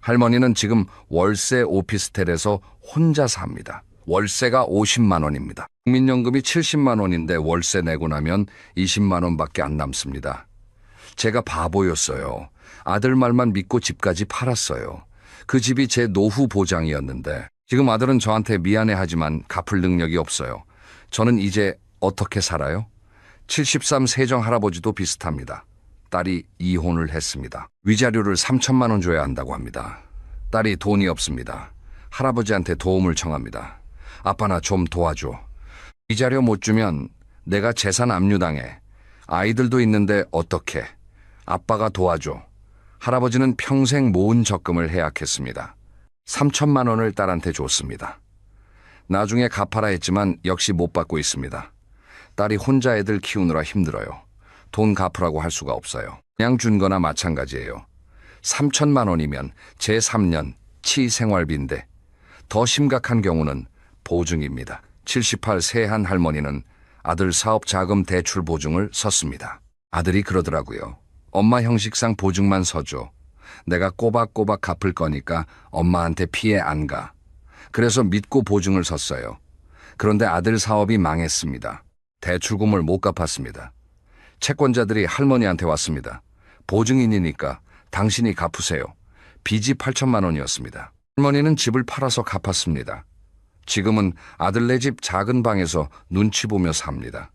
할머니는 지금 월세 오피스텔에서 혼자 삽니다. 월세가 50만 원입니다. 국민연금이 70만 원인데 월세 내고 나면 20만 원밖에 안 남습니다. 제가 바보였어요. 아들 말만 믿고 집까지 팔았어요. 그 집이 제 노후 보장이었는데 지금 아들은 저한테 미안해하지만 갚을 능력이 없어요. 저는 이제 어떻게 살아요? 73 세정 할아버지도 비슷합니다. 딸이 이혼을 했습니다. 위자료를 3천만 원 줘야 한다고 합니다. 딸이 돈이 없습니다. 할아버지한테 도움을 청합니다. 아빠 나 좀 도와줘. 위자료 못 주면 내가 재산 압류당해. 아이들도 있는데 어떡해. 아빠가 도와줘. 할아버지는 평생 모은 적금을 해약했습니다. 3천만 원을 딸한테 줬습니다. 나중에 갚아라 했지만 역시 못 받고 있습니다. 딸이 혼자 애들 키우느라 힘들어요. 돈 갚으라고 할 수가 없어요. 그냥 준 거나 마찬가지예요. 3천만 원이면 제3년 치생활비인데 더 심각한 경우는 보증입니다. 78 세한 할머니는 아들 사업 자금 대출 보증을 섰습니다. 아들이 그러더라고요. 엄마 형식상 보증만 서줘. 내가 꼬박꼬박 갚을 거니까 엄마한테 피해 안 가. 그래서 믿고 보증을 섰어요. 그런데 아들 사업이 망했습니다. 대출금을 못 갚았습니다. 채권자들이 할머니한테 왔습니다. 보증인이니까 당신이 갚으세요. 빚이 8천만 원이었습니다. 할머니는 집을 팔아서 갚았습니다. 지금은 아들네 집 작은 방에서 눈치 보며 삽니다.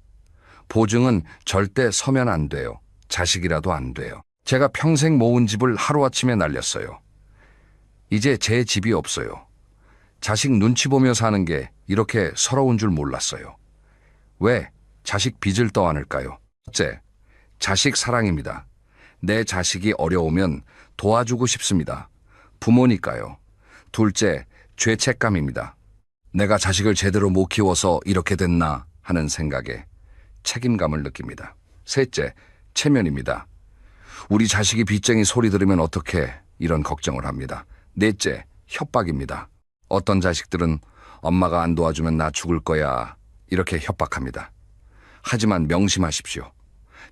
보증은 절대 서면 안 돼요. 자식이라도 안 돼요. 제가 평생 모은 집을 하루아침에 날렸어요. 이제 제 집이 없어요. 자식 눈치 보며 사는 게 이렇게 서러운 줄 몰랐어요. 왜 자식 빚을 떠안을까요? 첫째, 자식 사랑입니다. 내 자식이 어려우면 도와주고 싶습니다. 부모니까요. 둘째, 죄책감입니다. 내가 자식을 제대로 못 키워서 이렇게 됐나 하는 생각에 책임감을 느낍니다. 셋째, 체면입니다. 우리 자식이 빚쟁이 소리 들으면 어떻게 이런 걱정을 합니다. 넷째, 협박입니다. 어떤 자식들은 엄마가 안 도와주면 나 죽을 거야 이렇게 협박합니다. 하지만 명심하십시오.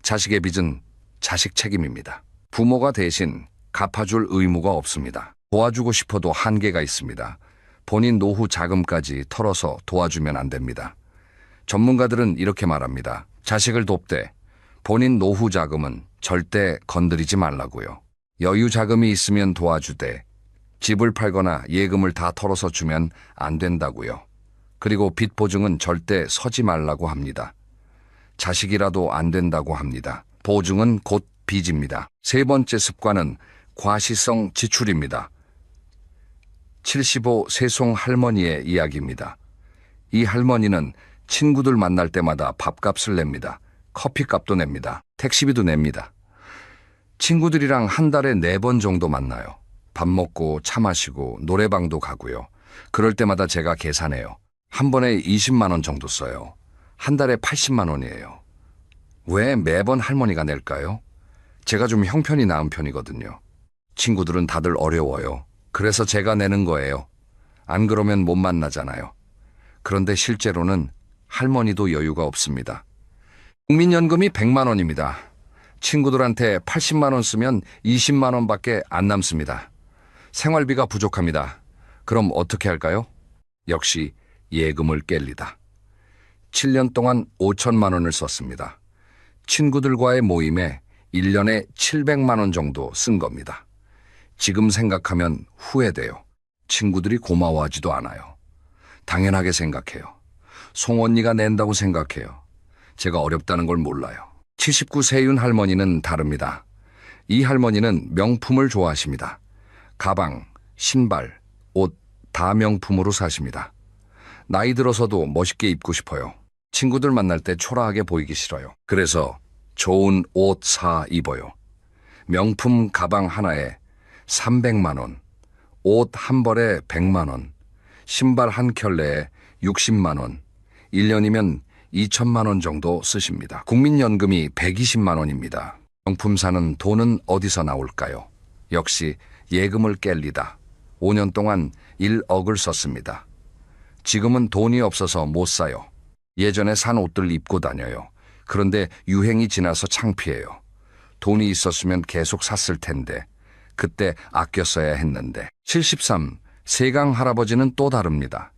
자식의 빚은 자식 책임입니다. 부모가 대신 갚아줄 의무가 없습니다. 도와주고 싶어도 한계가 있습니다. 본인 노후 자금까지 털어서 도와주면 안 됩니다. 전문가들은 이렇게 말합니다. 자식을 돕되 본인 노후 자금은 절대 건드리지 말라고요. 여유 자금이 있으면 도와주되 집을 팔거나 예금을 다 털어서 주면 안 된다고요. 그리고 빚 보증은 절대 서지 말라고 합니다. 자식이라도 안 된다고 합니다. 보증은 곧 빚입니다. 세 번째 습관은 과시성 지출입니다. 75 세송 할머니의 이야기입니다. 이 할머니는 친구들 만날 때마다 밥값을 냅니다. 커피값도 냅니다. 택시비도 냅니다. 친구들이랑 한 달에 4번 정도 만나요. 밥 먹고 차 마시고 노래방도 가고요. 그럴 때마다 제가 계산해요. 한 번에 20만 원 정도 써요. 한 달에 80만 원이에요. 왜 매번 할머니가 낼까요? 제가 좀 형편이 나은 편이거든요. 친구들은 다들 어려워요. 그래서 제가 내는 거예요. 안 그러면 못 만나잖아요. 그런데 실제로는 할머니도 여유가 없습니다. 국민연금이 100만 원입니다. 친구들한테 80만 원 쓰면 20만 원밖에 안 남습니다. 생활비가 부족합니다. 그럼 어떻게 할까요? 역시 예금을 깰리다. 7년 동안 5천만 원을 썼습니다. 친구들과의 모임에 1년에 700만 원 정도 쓴 겁니다. 지금 생각하면 후회돼요. 친구들이 고마워하지도 않아요. 당연하게 생각해요. 송 언니가 낸다고 생각해요. 제가 어렵다는 걸 몰라요. 79세윤 할머니는 다릅니다. 이 할머니는 명품을 좋아하십니다. 가방, 신발, 옷 다 명품으로 사십니다. 나이 들어서도 멋있게 입고 싶어요. 친구들 만날 때 초라하게 보이기 싫어요. 그래서 좋은 옷 사 입어요. 명품 가방 하나에 300만 원, 옷 한 벌에 100만 원, 신발 한 켤레에 60만 원, 1년이면 2천만 원 정도 쓰십니다. 국민연금이 120만 원입니다. 명품 사는 돈은 어디서 나올까요? 역시 예금을 깰리다. 5년 동안 1억을 썼습니다. 지금은 돈이 없어서 못 사요. 예전에 산 옷들 입고 다녀요. 그런데 유행이 지나서 창피해요. 돈이 있었으면 계속 샀을 텐데 그때 아껴 써야 했는데. 73 세강 할아버지는 또 다릅니다.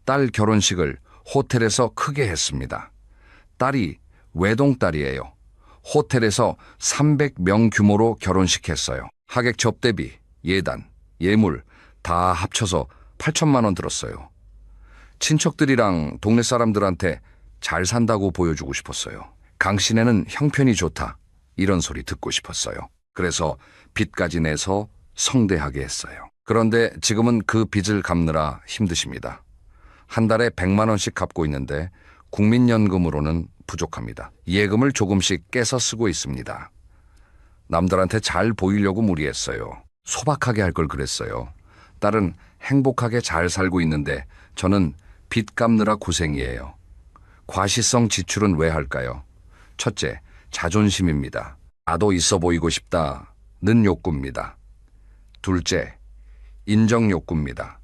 딸 결혼식을 호텔에서 크게 했습니다. 딸이 외동딸이에요. 호텔에서 300명 규모로 결혼식했어요. 하객 접대비, 예단, 예물 다 합쳐서 8천만 원 들었어요. 친척들이랑 동네 사람들한테 잘 산다고 보여주고 싶었어요. 강신혜는 형편이 좋다 이런 소리 듣고 싶었어요. 그래서 빚까지 내서 성대하게 했어요. 그런데 지금은 그 빚을 갚느라 힘드십니다. 한 달에 100만 원씩 갚고 있는데 국민연금으로는 부족합니다. 예금을 조금씩 깨서 쓰고 있습니다. 남들한테 잘 보이려고 무리했어요. 소박하게 할 걸 그랬어요. 딸은 행복하게 잘 살고 있는데 저는 빚 갚느라 고생이에요. 과시성 지출은 왜 할까요? 첫째, 자존심입니다. 나도 있어 보이고 싶다는 욕구입니다. 둘째, 인정 욕구입니다.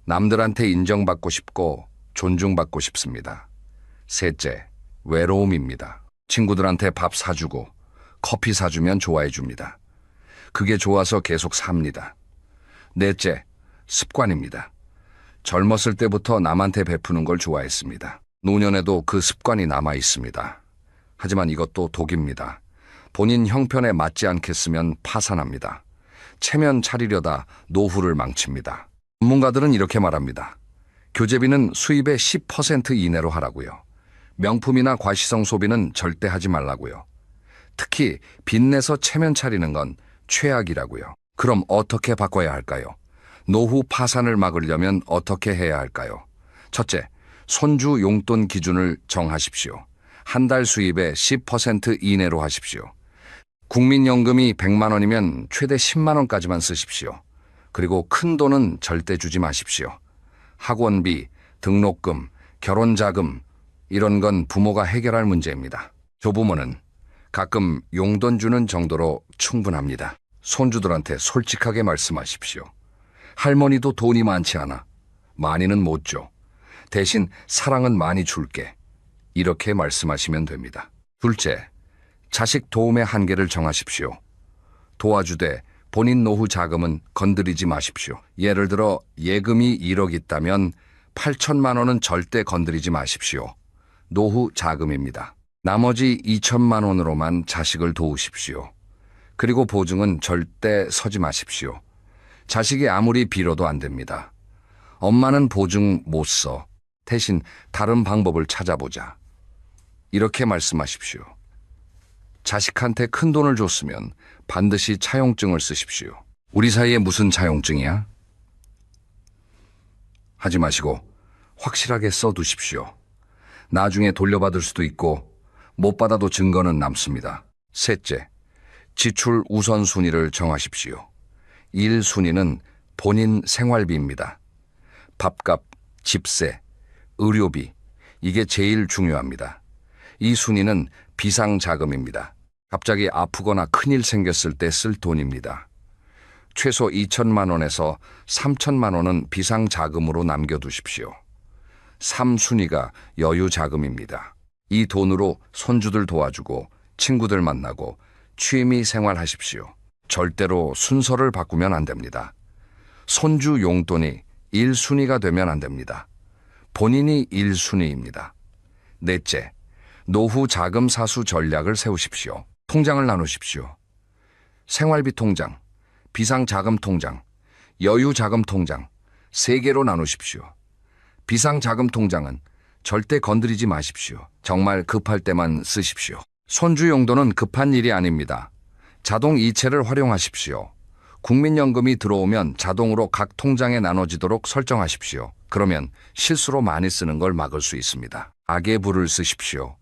남들한테 인정받고 싶고 존중받고 싶습니다. 셋째, 외로움입니다. 친구들한테 밥 사주고 커피 사주면 좋아해 줍니다. 그게 좋아서 계속 삽니다. 넷째, 습관입니다. 젊었을 때부터 남한테 베푸는 걸 좋아했습니다. 노년에도 그 습관이 남아 있습니다. 하지만 이것도 독입니다. 본인 형편에 맞지 않겠으면 파산합니다. 체면 차리려다 노후를 망칩니다. 전문가들은 이렇게 말합니다. 교재비는 수입의 10% 이내로 하라고요. 명품이나 과시성 소비는 절대 하지 말라고요. 특히 빚내서 체면 차리는 건 최악이라고요. 그럼 어떻게 바꿔야 할까요? 노후 파산을 막으려면 어떻게 해야 할까요? 첫째, 손주 용돈 기준을 정하십시오. 한 달 수입의 10% 이내로 하십시오. 국민연금이 100만 원이면 최대 10만 원까지만 쓰십시오. 그리고 큰 돈은 절대 주지 마십시오. 학원비, 등록금, 결혼자금 이런 건 부모가 해결할 문제입니다. 조부모는 가끔 용돈 주는 정도로 충분합니다. 손주들한테 솔직하게 말씀하십시오. 할머니도 돈이 많지 않아. 많이는 못 줘. 대신 사랑은 많이 줄게. 이렇게 말씀하시면 됩니다. 둘째, 자식 도움의 한계를 정하십시오. 도와주되 본인 노후 자금은 건드리지 마십시오. 예를 들어 예금이 1억 있다면 8천만 원은 절대 건드리지 마십시오. 노후 자금입니다. 나머지 2천만 원으로만 자식을 도우십시오. 그리고 보증은 절대 서지 마십시오. 자식이 아무리 빌어도 안 됩니다. 엄마는 보증 못 써. 대신 다른 방법을 찾아보자. 이렇게 말씀하십시오. 자식한테 큰 돈을 줬으면 반드시 차용증을 쓰십시오. 우리 사이에 무슨 차용증이야? 하지 마시고 확실하게 써두십시오. 나중에 돌려받을 수도 있고 못 받아도 증거는 남습니다. 셋째, 지출 우선순위를 정하십시오. 1순위는 본인 생활비입니다. 밥값, 집세, 의료비, 이게 제일 중요합니다. 2순위는 비상자금입니다. 갑자기 아프거나 큰일 생겼을 때 쓸 돈입니다. 최소 2천만 원에서 3천만 원은 비상자금으로 남겨두십시오. 3순위가 여유자금입니다. 이 돈으로 손주들 도와주고 친구들 만나고 취미 생활하십시오. 절대로 순서를 바꾸면 안 됩니다. 손주 용돈이 1순위가 되면 안 됩니다. 본인이 1순위입니다. 넷째, 노후 자금 사수 전략을 세우십시오. 통장을 나누십시오. 생활비 통장, 비상자금 통장, 여유자금 통장 3개로 나누십시오. 비상자금 통장은 절대 건드리지 마십시오. 정말 급할 때만 쓰십시오. 손주 용돈은 급한 일이 아닙니다. 자동 이체를 활용하십시오. 국민연금이 들어오면 자동으로 각 통장에 나눠지도록 설정하십시오. 그러면 실수로 많이 쓰는 걸 막을 수 있습니다. 악의 부를 쓰십시오.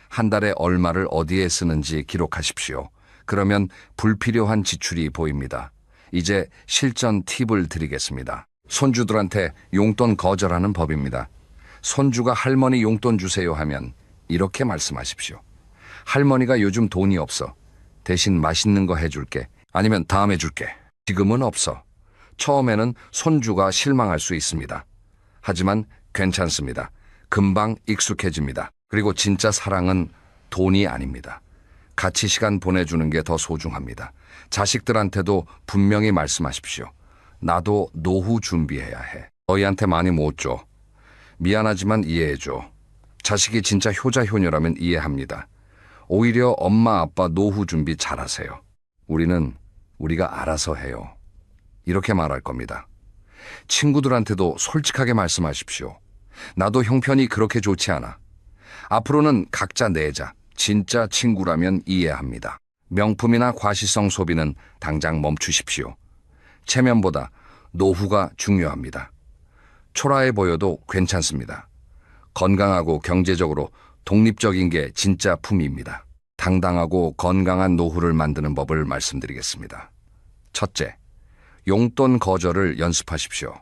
한 달에 얼마를 어디에 쓰는지 기록하십시오. 그러면 불필요한 지출이 보입니다. 이제 실전 팁을 드리겠습니다. 손주들한테 용돈 거절하는 법입니다. 손주가 할머니 용돈 주세요 하면 이렇게 말씀하십시오. 할머니가 요즘 돈이 없어. 대신 맛있는 거 해줄게. 아니면 다음에 줄게. 지금은 없어. 처음에는 손주가 실망할 수 있습니다. 하지만 괜찮습니다. 금방 익숙해집니다. 그리고 진짜 사랑은 돈이 아닙니다. 같이 시간 보내주는 게 더 소중합니다. 자식들한테도 분명히 말씀하십시오. 나도 노후 준비해야 해. 너희한테 많이 못 줘. 미안하지만 이해해줘. 자식이 진짜 효자 효녀라면 이해합니다. 오히려 엄마 아빠 노후 준비 잘하세요. 우리는 우리가 알아서 해요. 이렇게 말할 겁니다. 친구들한테도 솔직하게 말씀하십시오. 나도 형편이 그렇게 좋지 않아. 앞으로는 각자 내자. 진짜 친구라면 이해합니다. 명품이나 과시성 소비는 당장 멈추십시오. 체면보다 노후가 중요합니다. 초라해 보여도 괜찮습니다. 건강하고 경제적으로 독립적인 게 진짜 품입니다. 당당하고 건강한 노후를 만드는 법을 말씀드리겠습니다. 첫째, 용돈 거절을 연습하십시오.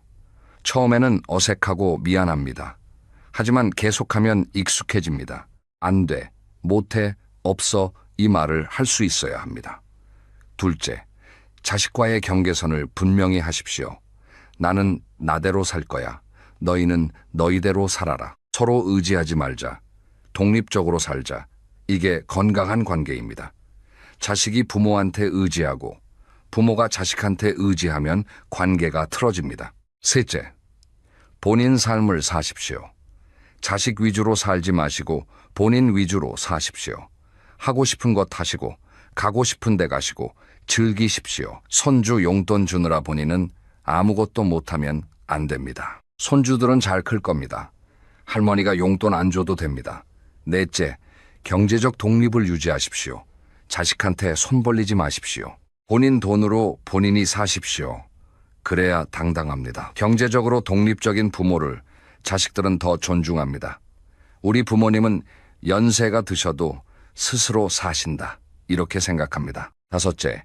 처음에는 어색하고 미안합니다. 하지만 계속하면 익숙해집니다. 안 돼, 못해, 없어 이 말을 할 수 있어야 합니다. 둘째, 자식과의 경계선을 분명히 하십시오. 나는 나대로 살 거야. 너희는 너희대로 살아라. 서로 의지하지 말자. 독립적으로 살자. 이게 건강한 관계입니다. 자식이 부모한테 의지하고 부모가 자식한테 의지하면 관계가 틀어집니다. 셋째, 본인 삶을 사십시오. 자식 위주로 살지 마시고 본인 위주로 사십시오. 하고 싶은 것 하시고 가고 싶은 데 가시고 즐기십시오. 손주 용돈 주느라 본인은 아무것도 못하면 안 됩니다. 손주들은 잘 클 겁니다. 할머니가 용돈 안 줘도 됩니다. 넷째, 경제적 독립을 유지하십시오. 자식한테 손 벌리지 마십시오. 본인 돈으로 본인이 사십시오. 그래야 당당합니다. 경제적으로 독립적인 부모를 자식들은 더 존중합니다. 우리 부모님은 연세가 드셔도 스스로 사신다. 이렇게 생각합니다. 다섯째,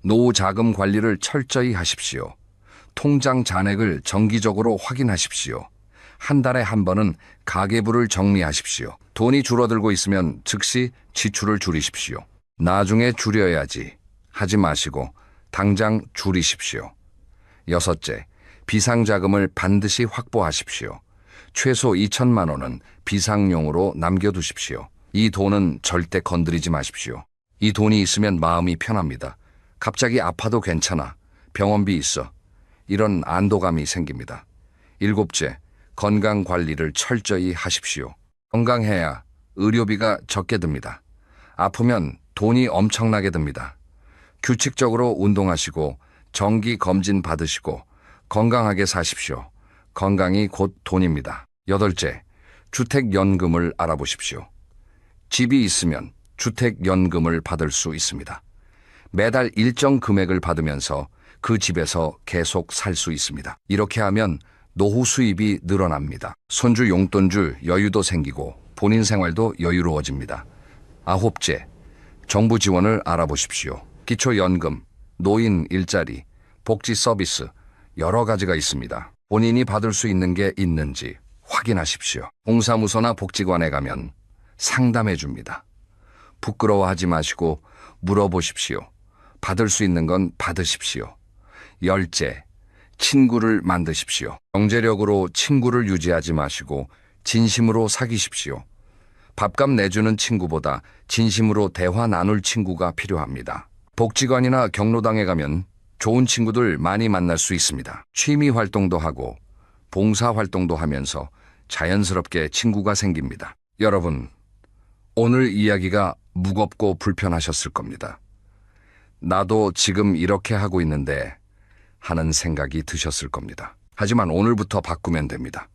노후 자금 관리를 철저히 하십시오. 통장 잔액을 정기적으로 확인하십시오. 한 달에 한 번은 가계부를 정리하십시오. 돈이 줄어들고 있으면 즉시 지출을 줄이십시오. 나중에 줄여야지 하지 마시고 당장 줄이십시오. 여섯째, 비상자금을 반드시 확보하십시오. 최소 2천만 원은 비상용으로 남겨두십시오. 이 돈은 절대 건드리지 마십시오. 이 돈이 있으면 마음이 편합니다. 갑자기 아파도 괜찮아. 병원비 있어. 이런 안도감이 생깁니다. 일곱째, 건강 관리를 철저히 하십시오. 건강해야 의료비가 적게 듭니다. 아프면 돈이 엄청나게 듭니다. 규칙적으로 운동하시고 정기 검진 받으시고 건강하게 사십시오. 건강이 곧 돈입니다. 여덟째, 주택연금을 알아보십시오. 집이 있으면 주택연금을 받을 수 있습니다. 매달 일정 금액을 받으면서 그 집에서 계속 살 수 있습니다. 이렇게 하면 노후 수입이 늘어납니다. 손주 용돈 줄 여유도 생기고 본인 생활도 여유로워집니다. 아홉째, 정부 지원을 알아보십시오. 기초연금, 노인 일자리, 복지 서비스 여러 가지가 있습니다. 본인이 받을 수 있는 게 있는지 확인하십시오. 동사무소나 복지관에 가면 상담해 줍니다. 부끄러워하지 마시고 물어보십시오. 받을 수 있는 건 받으십시오. 열째, 친구를 만드십시오. 경제력으로 친구를 유지하지 마시고 진심으로 사귀십시오. 밥값 내주는 친구보다 진심으로 대화 나눌 친구가 필요합니다. 복지관이나 경로당에 가면 좋은 친구들 많이 만날 수 있습니다. 취미 활동도 하고 봉사 활동도 하면서 자연스럽게 친구가 생깁니다. 여러분, 오늘 이야기가 무겁고 불편하셨을 겁니다. 나도 지금 이렇게 하고 있는데 하는 생각이 드셨을 겁니다. 하지만 오늘부터 바꾸면 됩니다.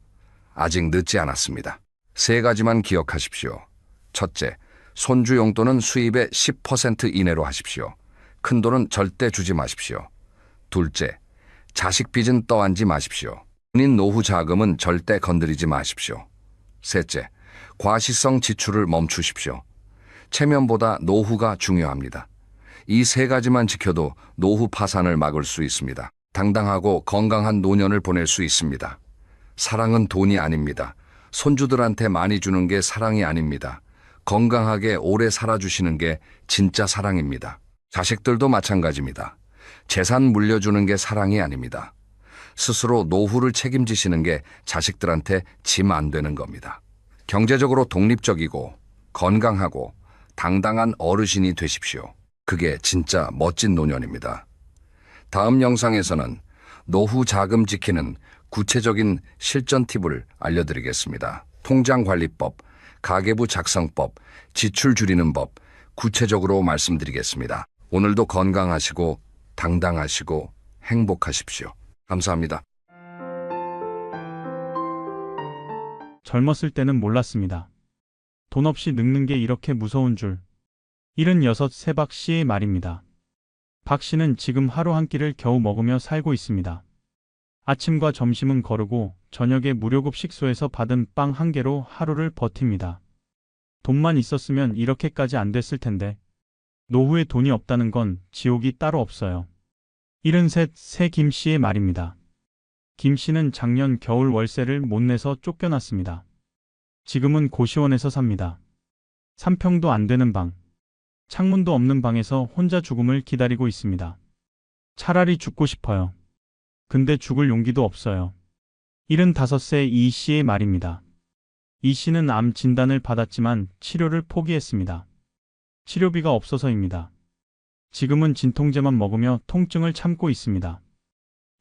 아직 늦지 않았습니다. 세 가지만 기억하십시오. 첫째, 손주 용돈은 수입의 10% 이내로 하십시오. 큰 돈은 절대 주지 마십시오. 둘째, 자식 빚은 떠안지 마십시오. 본인 노후 자금은 절대 건드리지 마십시오. 셋째, 과시성 지출을 멈추십시오. 체면보다 노후가 중요합니다. 이 세 가지만 지켜도 노후 파산을 막을 수 있습니다. 당당하고 건강한 노년을 보낼 수 있습니다. 사랑은 돈이 아닙니다. 손주들한테 많이 주는 게 사랑이 아닙니다. 건강하게 오래 살아주시는 게 진짜 사랑입니다. 자식들도 마찬가지입니다. 재산 물려주는 게 사랑이 아닙니다. 스스로 노후를 책임지시는 게 자식들한테 짐 안 되는 겁니다. 경제적으로 독립적이고 건강하고 당당한 어르신이 되십시오. 그게 진짜 멋진 노년입니다. 다음 영상에서는 노후 자금 지키는 구체적인 실전 팁을 알려드리겠습니다. 통장관리법, 가계부 작성법, 지출 줄이는 법 구체적으로 말씀드리겠습니다. 오늘도 건강하시고 당당하시고 행복하십시오. 감사합니다. 젊었을 때는 몰랐습니다. 돈 없이 늙는 게 이렇게 무서운 줄. 76세 박 씨의 말입니다. 박 씨는 지금 하루 한 끼를 겨우 먹으며 살고 있습니다. 아침과 점심은 거르고 저녁에 무료급 식소에서 받은 빵 한 개로 하루를 버팁니다. 돈만 있었으면 이렇게까지 안 됐을 텐데 노후에 돈이 없다는 건 지옥이 따로 없어요. 73세 김 씨의 말입니다. 김 씨는 작년 겨울 월세를 못 내서 쫓겨났습니다. 지금은 고시원에서 삽니다. 3평도 안 되는 방, 창문도 없는 방에서 혼자 죽음을 기다리고 있습니다. 차라리 죽고 싶어요. 근데 죽을 용기도 없어요. 75세 이 씨의 말입니다. 이 씨는 암 진단을 받았지만 치료를 포기했습니다. 치료비가 없어서입니다. 지금은 진통제만 먹으며 통증을 참고 있습니다.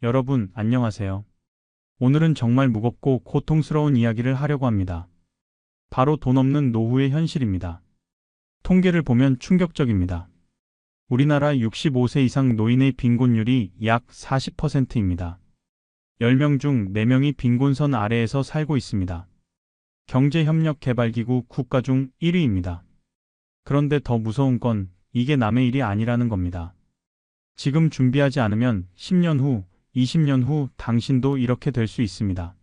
여러분, 안녕하세요. 오늘은 정말 무겁고 고통스러운 이야기를 하려고 합니다. 바로 돈 없는 노후의 현실입니다. 통계를 보면 충격적입니다. 우리나라 65세 이상 노인의 빈곤율이 약 40%입니다. 10명 중 4명이 빈곤선 아래에서 살고 있습니다. 경제협력개발기구 국가 중 1위입니다. 그런데 더 무서운 건 이게 남의 일이 아니라는 겁니다. 지금 준비하지 않으면 10년 후, 20년 후 당신도 이렇게 될 수 있습니다.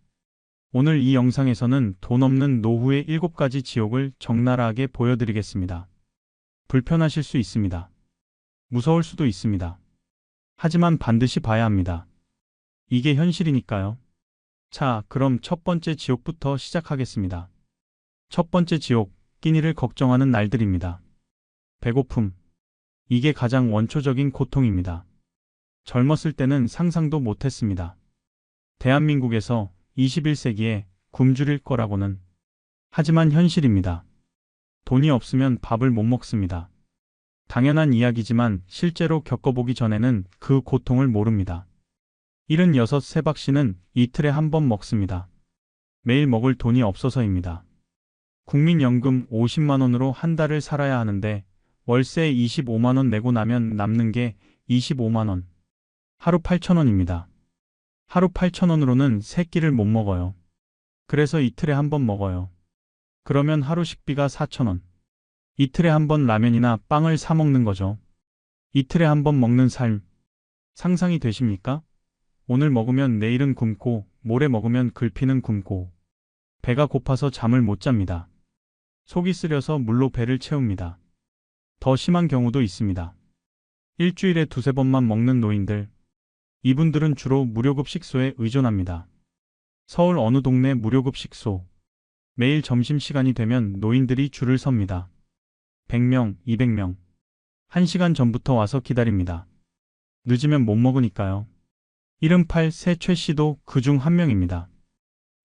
오늘 이 영상에서는 돈 없는 노후의 7가지 지옥을 적나라하게 보여드리겠습니다. 불편하실 수 있습니다. 무서울 수도 있습니다. 하지만 반드시 봐야 합니다. 이게 현실이니까요. 자, 그럼 첫 번째 지옥부터 시작하겠습니다. 첫 번째 지옥, 끼니를 걱정하는 날들입니다. 배고픔. 이게 가장 원초적인 고통입니다. 젊었을 때는 상상도 못했습니다. 대한민국에서 21세기에 굶주릴 거라고는. 하지만 현실입니다. 돈이 없으면 밥을 못 먹습니다. 당연한 이야기지만 실제로 겪어보기 전에는 그 고통을 모릅니다. 76 세박 씨는 이틀에 한 번 먹습니다. 매일 먹을 돈이 없어서입니다. 국민연금 50만 원으로 한 달을 살아야 하는데 월세 25만 원 내고 나면 남는 게 25만 원. 하루 8천 원입니다. 하루 8천 원으로는 세 끼를 못 먹어요. 그래서 이틀에 한 번 먹어요. 그러면 하루 식비가 4천 원. 이틀에 한 번 라면이나 빵을 사 먹는 거죠. 이틀에 한 번 먹는 삶. 상상이 되십니까? 오늘 먹으면 내일은 굶고, 모레 먹으면 글피는 굶고. 배가 고파서 잠을 못 잡니다. 속이 쓰려서 물로 배를 채웁니다. 더 심한 경우도 있습니다. 일주일에 두세 번만 먹는 노인들. 이분들은 주로 무료급 식소에 의존합니다. 서울 어느 동네 무료급 식소. 매일 점심시간이 되면 노인들이 줄을 섭니다. 100명, 200명. 1시간 전부터 와서 기다립니다. 늦으면 못 먹으니까요. 78 세 최 씨도 그중 한 명입니다.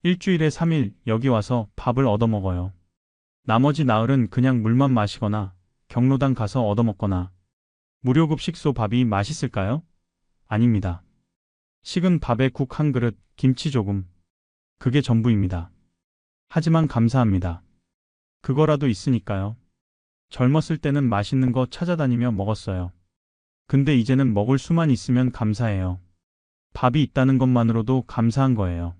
일주일에 3일 여기 와서 밥을 얻어먹어요. 나머지 나흘은 그냥 물만 마시거나 경로당 가서 얻어먹거나. 무료급 식소 밥이 맛있을까요? 아닙니다. 식은 밥에 국 한 그릇, 김치 조금. 그게 전부입니다. 하지만 감사합니다. 그거라도 있으니까요. 젊었을 때는 맛있는 거 찾아다니며 먹었어요. 근데 이제는 먹을 수만 있으면 감사해요. 밥이 있다는 것만으로도 감사한 거예요.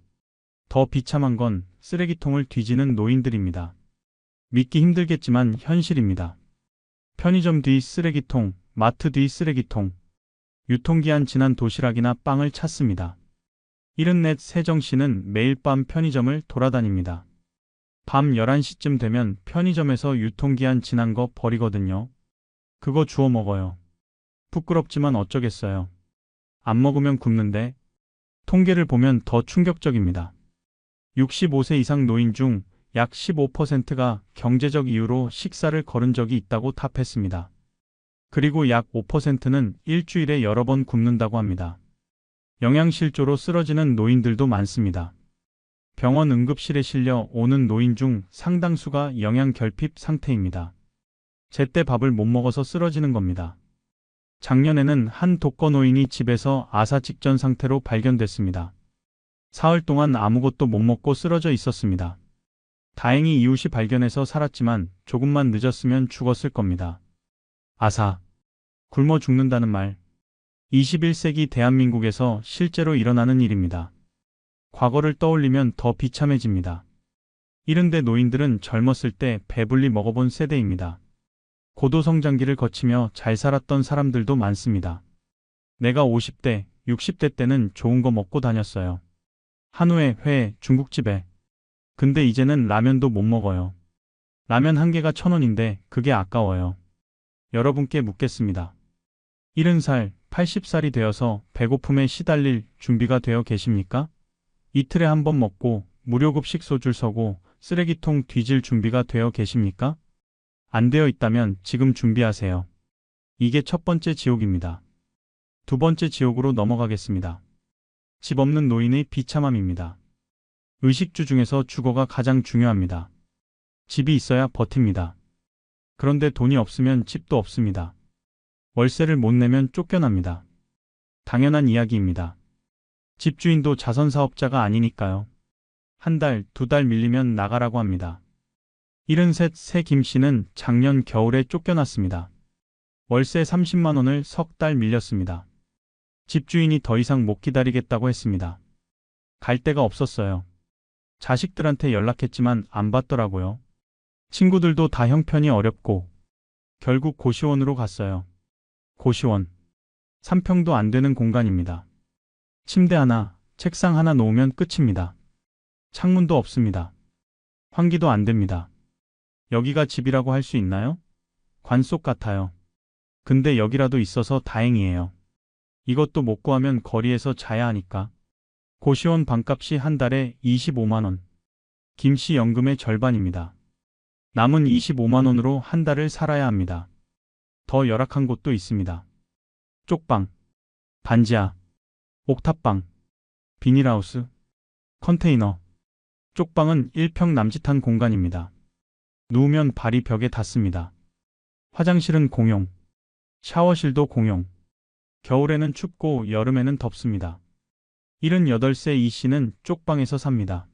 더 비참한 건 쓰레기통을 뒤지는 노인들입니다. 믿기 힘들겠지만 현실입니다. 편의점 뒤 쓰레기통, 마트 뒤 쓰레기통. 유통기한 지난 도시락이나 빵을 찾습니다. 74 세정 씨는 매일 밤 편의점을 돌아다닙니다. 밤 11시쯤 되면 편의점에서 유통기한 지난 거 버리거든요. 그거 주워 먹어요. 부끄럽지만 어쩌겠어요. 안 먹으면 굶는데. 통계를 보면 더 충격적입니다. 65세 이상 노인 중 약 15%가 경제적 이유로 식사를 거른 적이 있다고 답했습니다. 그리고 약 5%는 일주일에 여러 번 굶는다고 합니다. 영양실조로 쓰러지는 노인들도 많습니다. 병원 응급실에 실려 오는 노인 중 상당수가 영양결핍 상태입니다. 제때 밥을 못 먹어서 쓰러지는 겁니다. 작년에는 한 독거노인이 집에서 아사 직전 상태로 발견됐습니다. 사흘 동안 아무것도 못 먹고 쓰러져 있었습니다. 다행히 이웃이 발견해서 살았지만 조금만 늦었으면 죽었을 겁니다. 아사. 굶어 죽는다는 말. 21세기 대한민국에서 실제로 일어나는 일입니다. 과거를 떠올리면 더 비참해집니다. 이른데 노인들은 젊었을 때 배불리 먹어본 세대입니다. 고도성장기를 거치며 잘 살았던 사람들도 많습니다. 내가 50대, 60대 때는 좋은 거 먹고 다녔어요. 한우에, 회, 중국집에. 근데 이제는 라면도 못 먹어요. 라면 한 개가 1,000원인데 그게 아까워요. 여러분께 묻겠습니다. 70살, 80살이 되어서 배고픔에 시달릴 준비가 되어 계십니까? 이틀에 한 번 먹고 무료급 식소 줄 서고 쓰레기통 뒤질 준비가 되어 계십니까? 안 되어 있다면 지금 준비하세요. 이게 첫 번째 지옥입니다. 두 번째 지옥으로 넘어가겠습니다. 집 없는 노인의 비참함입니다. 의식주 중에서 주거가 가장 중요합니다. 집이 있어야 버팁니다. 그런데 돈이 없으면 집도 없습니다. 월세를 못 내면 쫓겨납니다. 당연한 이야기입니다. 집주인도 자선사업자가 아니니까요. 한 달, 두 달 밀리면 나가라고 합니다. 73 세 김씨는 작년 겨울에 쫓겨났습니다. 월세 30만 원을 석 달 밀렸습니다. 집주인이 더 이상 못 기다리겠다고 했습니다. 갈 데가 없었어요. 자식들한테 연락했지만 안 받더라고요. 친구들도 다 형편이 어렵고 결국 고시원으로 갔어요. 고시원. 3평도 안 되는 공간입니다. 침대 하나, 책상 하나 놓으면 끝입니다. 창문도 없습니다. 환기도 안 됩니다. 여기가 집이라고 할 수 있나요? 관 속 같아요. 근데 여기라도 있어서 다행이에요. 이것도 못 구하면 거리에서 자야 하니까. 고시원 방값이 한 달에 25만 원. 김씨 연금의 절반입니다. 남은 25만 원으로 한 달을 살아야 합니다. 더 열악한 곳도 있습니다. 쪽방, 반지하, 옥탑방, 비닐하우스, 컨테이너. 쪽방은 1평 남짓한 공간입니다. 누우면 발이 벽에 닿습니다. 화장실은 공용, 샤워실도 공용. 겨울에는 춥고 여름에는 덥습니다. 78세 이 씨는 쪽방에서 삽니다.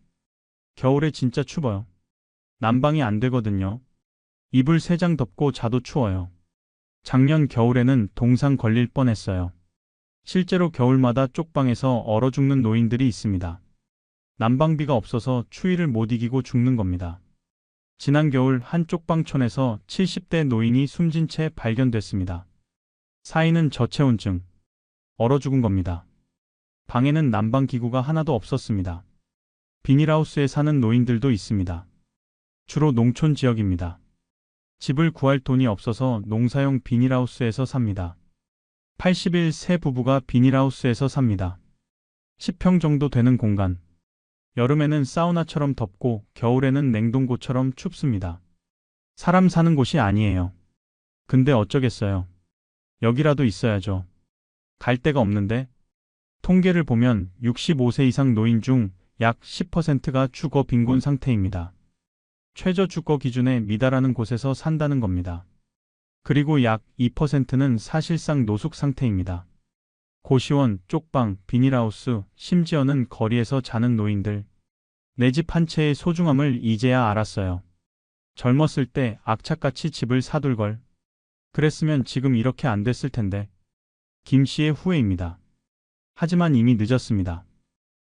겨울에 진짜 추워요. 난방이 안 되거든요. 이불 3장 덮고 자도 추워요. 작년 겨울에는 동상 걸릴 뻔했어요. 실제로 겨울마다 쪽방에서 얼어 죽는 노인들이 있습니다. 난방비가 없어서 추위를 못 이기고 죽는 겁니다. 지난 겨울 한 쪽방촌에서 70대 노인이 숨진 채 발견됐습니다. 사인은 저체온증. 얼어 죽은 겁니다. 방에는 난방기구가 하나도 없었습니다. 비닐하우스에 사는 노인들도 있습니다. 주로 농촌 지역입니다. 집을 구할 돈이 없어서 농사용 비닐하우스에서 삽니다. 81세 부부가 비닐하우스에서 삽니다. 10평 정도 되는 공간. 여름에는 사우나처럼 덥고 겨울에는 냉동고처럼 춥습니다. 사람 사는 곳이 아니에요. 근데 어쩌겠어요. 여기라도 있어야죠. 갈 데가 없는데. 통계를 보면 65세 이상 노인 중 약 10%가 주거 빈곤 상태입니다. 최저 주거 기준에 미달하는 곳에서 산다는 겁니다. 그리고 약 2%는 사실상 노숙 상태입니다. 고시원, 쪽방, 비닐하우스, 심지어는 거리에서 자는 노인들. 내 집 한 채의 소중함을 이제야 알았어요. 젊었을 때 악착같이 집을 사둘 걸. 그랬으면 지금 이렇게 안 됐을 텐데. 김 씨의 후회입니다. 하지만 이미 늦었습니다.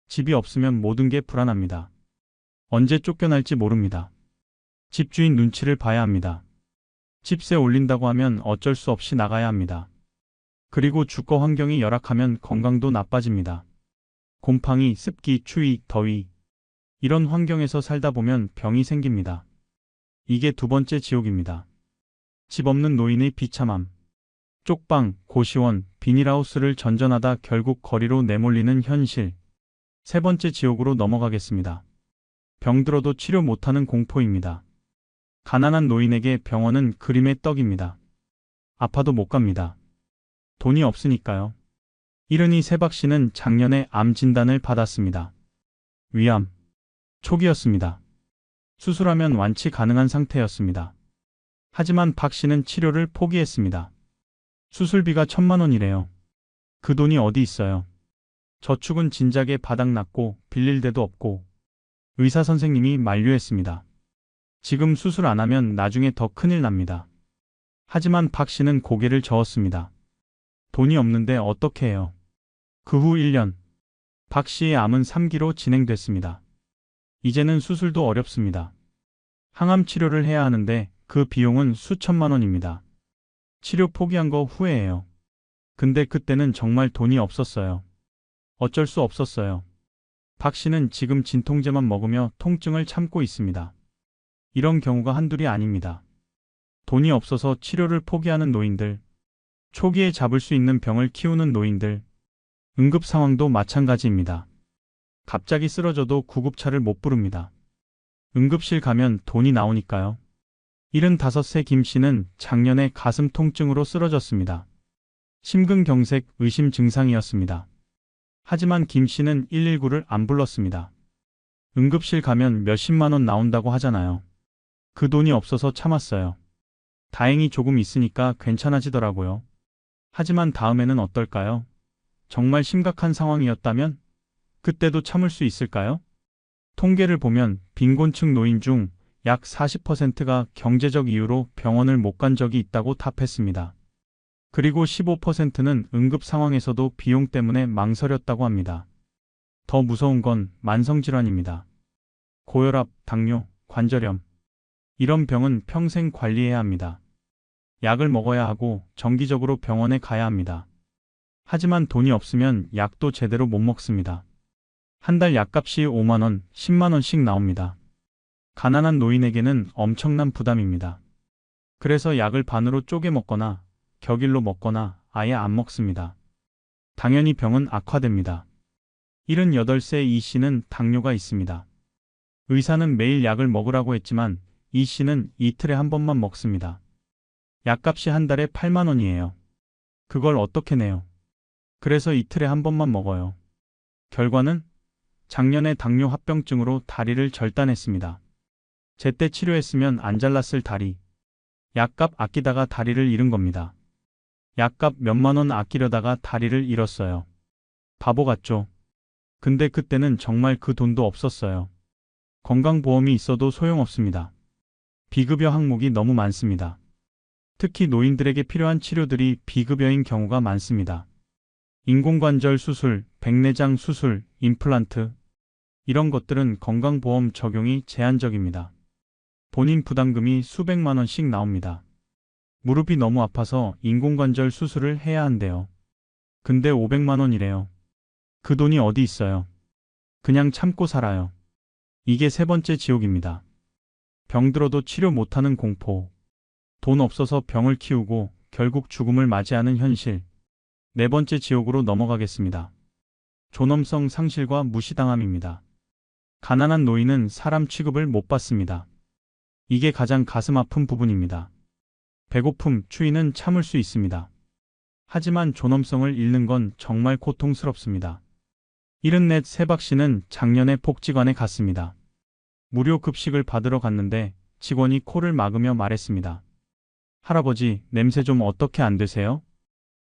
집이 없으면 모든 게 불안합니다. 언제 쫓겨날지 모릅니다. 집주인 눈치를 봐야 합니다. 집세 올린다고 하면 어쩔 수 없이 나가야 합니다. 그리고 주거 환경이 열악하면 건강도 나빠집니다. 곰팡이, 습기, 추위, 더위. 이런 환경에서 살다 보면 병이 생깁니다. 이게 두 번째 지옥입니다. 집 없는 노인의 비참함. 쪽방, 고시원, 비닐하우스를 전전하다 결국 거리로 내몰리는 현실. 세 번째 지옥으로 넘어가겠습니다. 병들어도 치료 못하는 공포입니다. 가난한 노인에게 병원은 그림의 떡입니다. 아파도 못 갑니다. 돈이 없으니까요. 이른이 세박 씨는 작년에 암 진단을 받았습니다. 위암. 초기였습니다. 수술하면 완치 가능한 상태였습니다. 하지만 박 씨는 치료를 포기했습니다. 수술비가 1,000만 원이래요. 그 돈이 어디 있어요. 저축은 진작에 바닥났고 빌릴 데도 없고. 의사 선생님이 만류했습니다. 지금 수술 안 하면 나중에 더 큰일 납니다. 하지만 박 씨는 고개를 저었습니다. 돈이 없는데 어떻게 해요. 그 후 1년. 박 씨의 암은 3기로 진행됐습니다. 이제는 수술도 어렵습니다. 항암 치료를 해야 하는데 그 비용은 수천만 원입니다. 치료 포기한 거 후회해요. 근데 그때는 정말 돈이 없었어요. 어쩔 수 없었어요. 박 씨는 지금 진통제만 먹으며 통증을 참고 있습니다. 이런 경우가 한둘이 아닙니다. 돈이 없어서 치료를 포기하는 노인들, 초기에 잡을 수 있는 병을 키우는 노인들, 응급 상황도 마찬가지입니다. 갑자기 쓰러져도 구급차를 못 부릅니다. 응급실 가면 돈이 나오니까요. 75세 김 씨는 작년에 가슴 통증으로 쓰러졌습니다. 심근경색 의심 증상이었습니다. 하지만 김 씨는 119를 안 불렀습니다. 응급실 가면 몇십만 원 나온다고 하잖아요. 그 돈이 없어서 참았어요. 다행히 조금 있으니까 괜찮아지더라고요. 하지만 다음에는 어떨까요? 정말 심각한 상황이었다면? 그때도 참을 수 있을까요? 통계를 보면 빈곤층 노인 중 약 40%가 경제적 이유로 병원을 못 간 적이 있다고 답했습니다. 그리고 15%는 응급 상황에서도 비용 때문에 망설였다고 합니다. 더 무서운 건 만성질환입니다. 고혈압, 당뇨, 관절염. 이런 병은 평생 관리해야 합니다. 약을 먹어야 하고 정기적으로 병원에 가야 합니다. 하지만 돈이 없으면 약도 제대로 못 먹습니다. 한 달 약값이 5만 원, 10만 원씩 나옵니다. 가난한 노인에게는 엄청난 부담입니다. 그래서 약을 반으로 쪼개 먹거나 격일로 먹거나 아예 안 먹습니다. 당연히 병은 악화됩니다. 78세 이 씨는 당뇨가 있습니다. 의사는 매일 약을 먹으라고 했지만 이 씨는 이틀에 한 번만 먹습니다. 약값이 한 달에 8만 원이에요. 그걸 어떻게 내요? 그래서 이틀에 한 번만 먹어요. 결과는 작년에 당뇨 합병증으로 다리를 절단했습니다. 제때 치료했으면 안 잘랐을 다리. 약값 아끼다가 다리를 잃은 겁니다. 약값 몇만 원 아끼려다가 다리를 잃었어요. 바보 같죠? 근데 그때는 정말 그 돈도 없었어요. 건강보험이 있어도 소용없습니다. 비급여 항목이 너무 많습니다. 특히 노인들에게 필요한 치료들이 비급여인 경우가 많습니다. 인공관절 수술, 백내장 수술, 임플란트. 이런 것들은 건강보험 적용이 제한적입니다. 본인 부담금이 수백만 원씩 나옵니다. 무릎이 너무 아파서 인공관절 수술을 해야 한대요. 근데 500만 원이래요. 그 돈이 어디 있어요? 그냥 참고 살아요. 이게 세 번째 지옥입니다. 병들어도 치료 못하는 공포. 돈 없어서 병을 키우고 결국 죽음을 맞이하는 현실. 네 번째 지옥으로 넘어가겠습니다. 존엄성 상실과 무시당함입니다. 가난한 노인은 사람 취급을 못 받습니다. 이게 가장 가슴 아픈 부분입니다. 배고픔, 추위는 참을 수 있습니다. 하지만 존엄성을 잃는 건 정말 고통스럽습니다. 74세 박 씨는 작년에 복지관에 갔습니다. 무료 급식을 받으러 갔는데 직원이 코를 막으며 말했습니다. 할아버지, 냄새 좀 어떻게 안 되세요?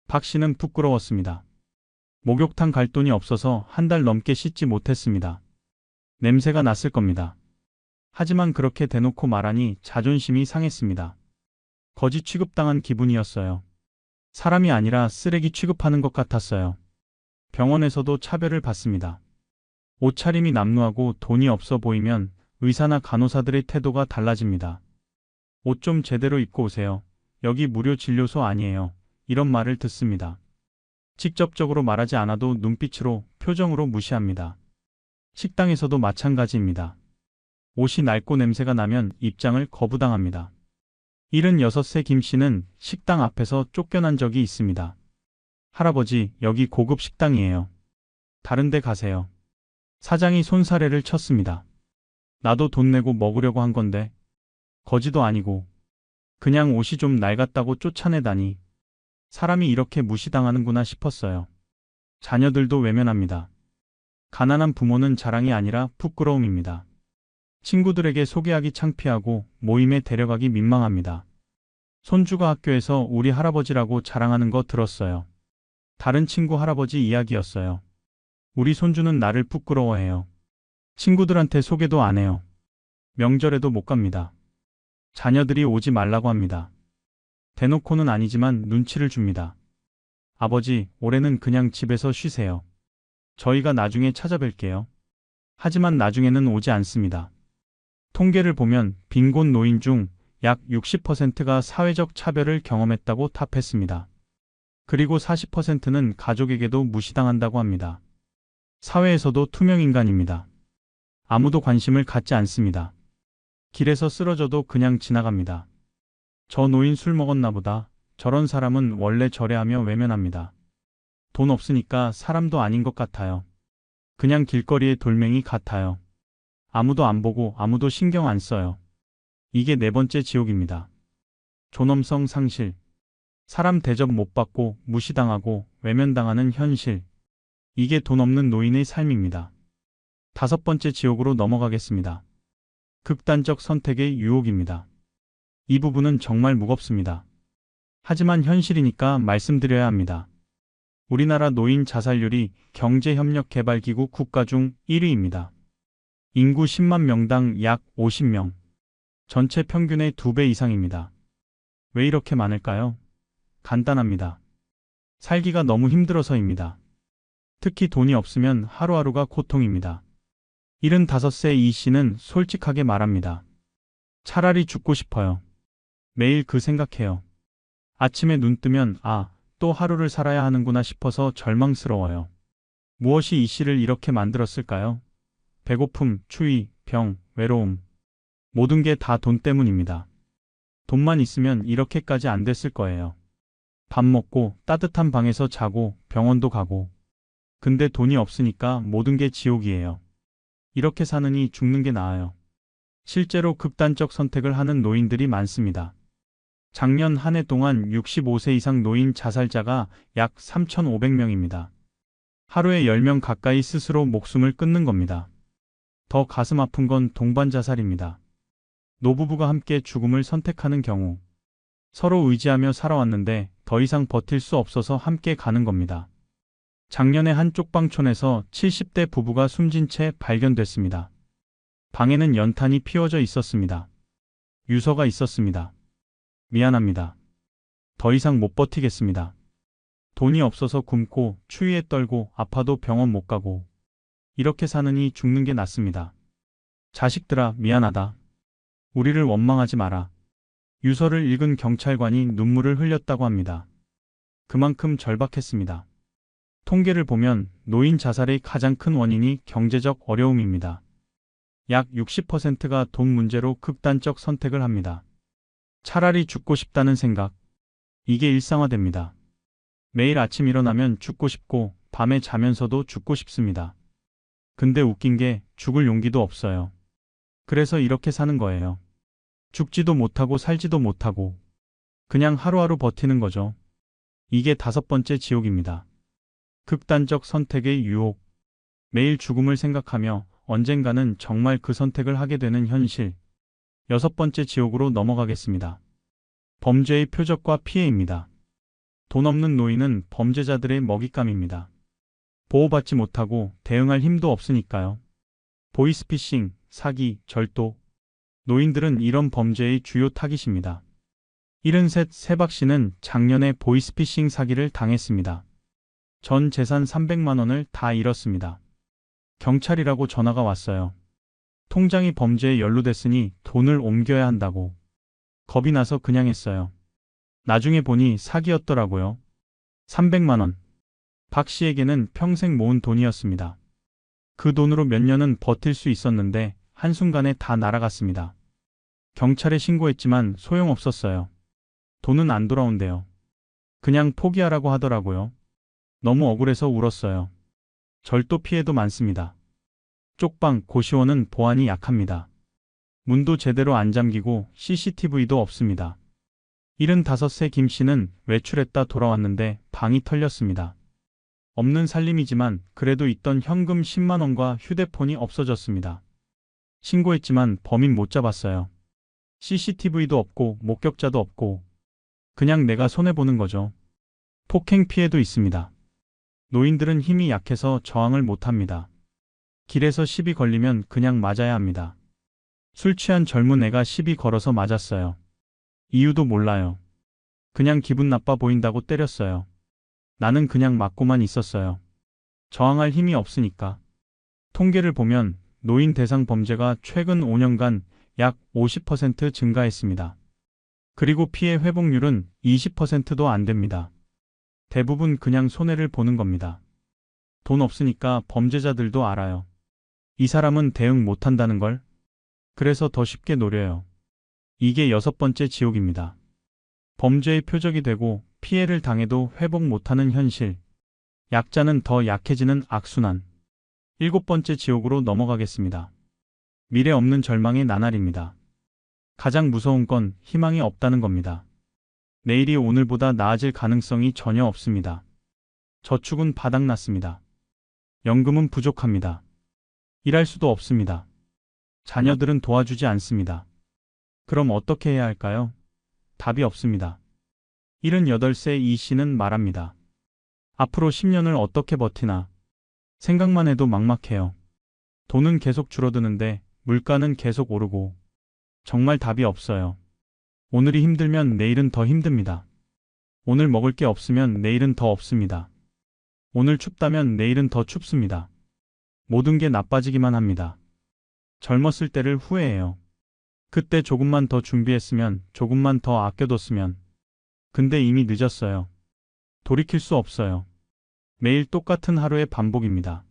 박 씨는 부끄러웠습니다. 목욕탕 갈 돈이 없어서 한 달 넘게 씻지 못했습니다. 냄새가 났을 겁니다. 하지만 그렇게 대놓고 말하니 자존심이 상했습니다. 거지 취급당한 기분이었어요. 사람이 아니라 쓰레기 취급하는 것 같았어요. 병원에서도 차별을 받습니다. 옷차림이 남루하고 돈이 없어 보이면 의사나 간호사들의 태도가 달라집니다. 옷 좀 제대로 입고 오세요. 여기 무료 진료소 아니에요. 이런 말을 듣습니다. 직접적으로 말하지 않아도 눈빛으로, 표정으로 무시합니다. 식당에서도 마찬가지입니다. 옷이 낡고 냄새가 나면 입장을 거부당합니다. 76세 김 씨는 식당 앞에서 쫓겨난 적이 있습니다. 할아버지, 여기 고급 식당이에요. 다른 데 가세요. 사장이 손사래를 쳤습니다. 나도 돈 내고 먹으려고 한 건데. 거지도 아니고. 그냥 옷이 좀 낡았다고 쫓아내다니. 사람이 이렇게 무시당하는구나 싶었어요. 자녀들도 외면합니다. 가난한 부모는 자랑이 아니라 부끄러움입니다. 친구들에게 소개하기 창피하고 모임에 데려가기 민망합니다. 손주가 학교에서 우리 할아버지라고 자랑하는 거 들었어요. 다른 친구 할아버지 이야기였어요. 우리 손주는 나를 부끄러워해요. 친구들한테 소개도 안 해요. 명절에도 못 갑니다. 자녀들이 오지 말라고 합니다. 대놓고는 아니지만 눈치를 줍니다. 아버지, 올해는 그냥 집에서 쉬세요. 저희가 나중에 찾아뵐게요. 하지만 나중에는 오지 않습니다. 통계를 보면 빈곤 노인 중 약 60%가 사회적 차별을 경험했다고 답했습니다. 그리고 40%는 가족에게도 무시당한다고 합니다. 사회에서도 투명인간입니다. 아무도 관심을 갖지 않습니다. 길에서 쓰러져도 그냥 지나갑니다. 저 노인 술 먹었나 보다. 저런 사람은 원래 저래 하며 외면합니다. 돈 없으니까 사람도 아닌 것 같아요. 그냥 길거리의 돌멩이 같아요. 아무도 안 보고 아무도 신경 안 써요. 이게 네 번째 지옥입니다. 존엄성 상실. 사람 대접 못 받고 무시당하고 외면당하는 현실. 이게 돈 없는 노인의 삶입니다. 다섯 번째 지옥으로 넘어가겠습니다. 극단적 선택의 유혹입니다. 이 부분은 정말 무겁습니다. 하지만 현실이니까 말씀드려야 합니다. 우리나라 노인 자살률이 경제협력개발기구 국가 중 1위입니다. 인구 10만 명당 약 50명. 전체 평균의 2배 이상입니다. 왜 이렇게 많을까요? 간단합니다. 살기가 너무 힘들어서입니다. 특히 돈이 없으면 하루하루가 고통입니다. 75세 이 씨는 솔직하게 말합니다. 차라리 죽고 싶어요. 매일 그 생각해요. 아침에 눈 뜨면 또 하루를 살아야 하는구나 싶어서 절망스러워요. 무엇이 이 씨를 이렇게 만들었을까요? 배고픔, 추위, 병, 외로움. 모든 게 다 돈 때문입니다. 돈만 있으면 이렇게까지 안 됐을 거예요. 밥 먹고 따뜻한 방에서 자고 병원도 가고. 근데 돈이 없으니까 모든 게 지옥이에요. 이렇게 사느니 죽는 게 나아요. 실제로 극단적 선택을 하는 노인들이 많습니다. 작년 한 해 동안 65세 이상 노인 자살자가 약 3,500명입니다. 하루에 10명 가까이 스스로 목숨을 끊는 겁니다. 더 가슴 아픈 건 동반 자살입니다. 노부부가 함께 죽음을 선택하는 경우 서로 의지하며 살아왔는데 더 이상 버틸 수 없어서 함께 가는 겁니다. 작년에 한 쪽방촌에서 70대 부부가 숨진 채 발견됐습니다. 방에는 연탄이 피워져 있었습니다. 유서가 있었습니다. 미안합니다. 더 이상 못 버티겠습니다. 돈이 없어서 굶고 추위에 떨고 아파도 병원 못 가고 이렇게 사느니 죽는 게 낫습니다. 자식들아, 미안하다. 우리를 원망하지 마라. 유서를 읽은 경찰관이 눈물을 흘렸다고 합니다. 그만큼 절박했습니다. 통계를 보면 노인 자살의 가장 큰 원인이 경제적 어려움입니다. 약 60%가 돈 문제로 극단적 선택을 합니다. 차라리 죽고 싶다는 생각. 이게 일상화됩니다. 매일 아침 일어나면 죽고 싶고 밤에 자면서도 죽고 싶습니다. 근데 웃긴 게 죽을 용기도 없어요. 그래서 이렇게 사는 거예요. 죽지도 못하고 살지도 못하고 그냥 하루하루 버티는 거죠. 이게 5번째 지옥입니다. 극단적 선택의 유혹. 매일 죽음을 생각하며 언젠가는 정말 그 선택을 하게 되는 현실. 6번째 지옥으로 넘어가겠습니다. 범죄의 표적과 피해입니다. 돈 없는 노인은 범죄자들의 먹잇감입니다. 보호받지 못하고 대응할 힘도 없으니까요. 보이스피싱, 사기, 절도. 노인들은 이런 범죄의 주요 타깃입니다. 73 세박 씨는 작년에 보이스피싱 사기를 당했습니다. 전 재산 300만 원을 다 잃었습니다. 경찰이라고 전화가 왔어요. 통장이 범죄에 연루됐으니 돈을 옮겨야 한다고. 겁이 나서 그냥 했어요. 나중에 보니 사기였더라고요. 300만 원. 박 씨에게는 평생 모은 돈이었습니다. 그 돈으로 몇 년은 버틸 수 있었는데 한순간에 다 날아갔습니다. 경찰에 신고했지만 소용없었어요. 돈은 안 돌아온대요. 그냥 포기하라고 하더라고요. 너무 억울해서 울었어요. 절도 피해도 많습니다. 쪽방, 고시원은 보안이 약합니다. 문도 제대로 안 잠기고 CCTV도 없습니다. 75세 김 씨는 외출했다 돌아왔는데 방이 털렸습니다. 없는 살림이지만 그래도 있던 현금 10만 원과 휴대폰이 없어졌습니다. 신고했지만 범인 못 잡았어요. CCTV도 없고 목격자도 없고 그냥 내가 손해보는 거죠. 폭행 피해도 있습니다. 노인들은 힘이 약해서 저항을 못합니다. 길에서 시비 걸리면 그냥 맞아야 합니다. 술 취한 젊은 애가 시비 걸어서 맞았어요. 이유도 몰라요. 그냥 기분 나빠 보인다고 때렸어요. 나는 그냥 맞고만 있었어요. 저항할 힘이 없으니까. 통계를 보면 노인 대상 범죄가 최근 5년간 약 50% 증가했습니다. 그리고 피해 회복률은 20%도 안 됩니다. 대부분 그냥 손해를 보는 겁니다. 돈 없으니까 범죄자들도 알아요. 이 사람은 대응 못한다는 걸. 그래서 더 쉽게 노려요. 이게 6번째 지옥입니다. 범죄의 표적이 되고 피해를 당해도 회복 못하는 현실. 약자는 더 약해지는 악순환. 7번째 지옥으로 넘어가겠습니다. 미래 없는 절망의 나날입니다. 가장 무서운 건 희망이 없다는 겁니다. 내일이 오늘보다 나아질 가능성이 전혀 없습니다. 저축은 바닥났습니다. 연금은 부족합니다. 일할 수도 없습니다. 자녀들은 도와주지 않습니다. 그럼 어떻게 해야 할까요? 답이 없습니다. 78세 이 씨는 말합니다. 앞으로 10년을 어떻게 버티나. 생각만 해도 막막해요. 돈은 계속 줄어드는데 물가는 계속 오르고 정말 답이 없어요. 오늘이 힘들면 내일은 더 힘듭니다. 오늘 먹을 게 없으면 내일은 더 없습니다. 오늘 춥다면 내일은 더 춥습니다. 모든 게 나빠지기만 합니다. 젊었을 때를 후회해요. 그때 조금만 더 준비했으면, 조금만 더 아껴뒀으면. 근데 이미 늦었어요. 돌이킬 수 없어요. 매일 똑같은 하루의 반복입니다.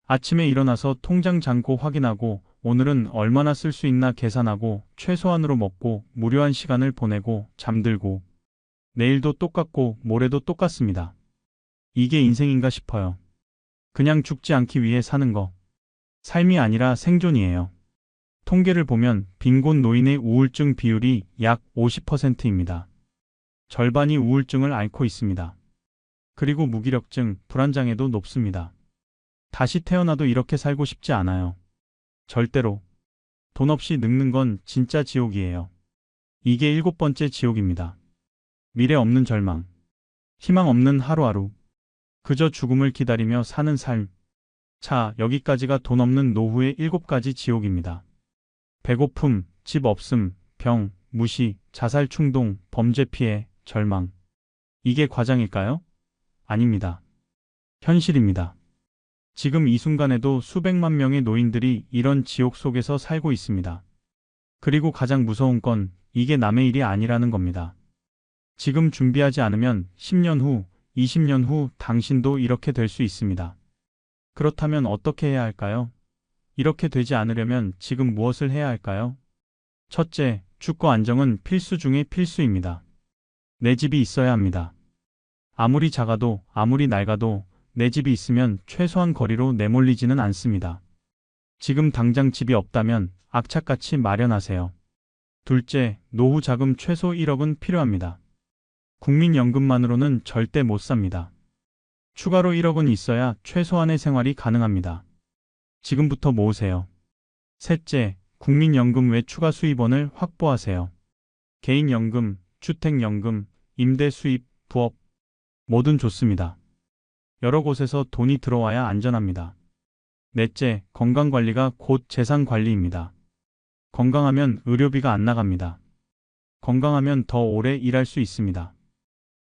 아침에 일어나서 통장 잔고 확인하고 오늘은 얼마나 쓸 수 있나 계산하고 최소한으로 먹고 무료한 시간을 보내고 잠들고 내일도 똑같고 모레도 똑같습니다. 이게 인생인가 싶어요. 그냥 죽지 않기 위해 사는 거. 삶이 아니라 생존이에요. 통계를 보면 빈곤 노인의 우울증 비율이 약 50%입니다. 절반이 우울증을 앓고 있습니다. 그리고 무기력증, 불안장애도 높습니다. 다시 태어나도 이렇게 살고 싶지 않아요. 절대로. 돈 없이 늙는 건 진짜 지옥이에요. 이게 7번째 지옥입니다. 미래 없는 절망. 희망 없는 하루하루. 그저 죽음을 기다리며 사는 삶. 자, 여기까지가 돈 없는 노후의 7가지 지옥입니다. 배고픔, 집 없음, 병, 무시, 자살 충동, 범죄 피해, 절망. 이게 과장일까요? 아닙니다. 현실입니다. 지금 이 순간에도 수백만 명의 노인들이 이런 지옥 속에서 살고 있습니다. 그리고 가장 무서운 건 이게 남의 일이 아니라는 겁니다. 지금 준비하지 않으면 10년 후, 20년 후 당신도 이렇게 될 수 있습니다. 그렇다면 어떻게 해야 할까요? 이렇게 되지 않으려면 지금 무엇을 해야 할까요? 첫째, 주거 안정은 필수 중의 필수입니다. 내 집이 있어야 합니다. 아무리 작아도 아무리 낡아도 내 집이 있으면 최소한 거리로 내몰리지는 않습니다. 지금 당장 집이 없다면 악착같이 마련하세요. 둘째, 노후 자금 최소 1억은 필요합니다. 국민연금만으로는 절대 못 삽니다. 추가로 1억은 있어야 최소한의 생활이 가능합니다. 지금부터 모으세요. 셋째, 국민연금 외 추가 수입원을 확보하세요. 개인연금, 주택연금, 임대 수입, 부업, 뭐든 좋습니다. 여러 곳에서 돈이 들어와야 안전합니다. 넷째, 건강관리가 곧 재산관리입니다. 건강하면 의료비가 안 나갑니다. 건강하면 더 오래 일할 수 있습니다.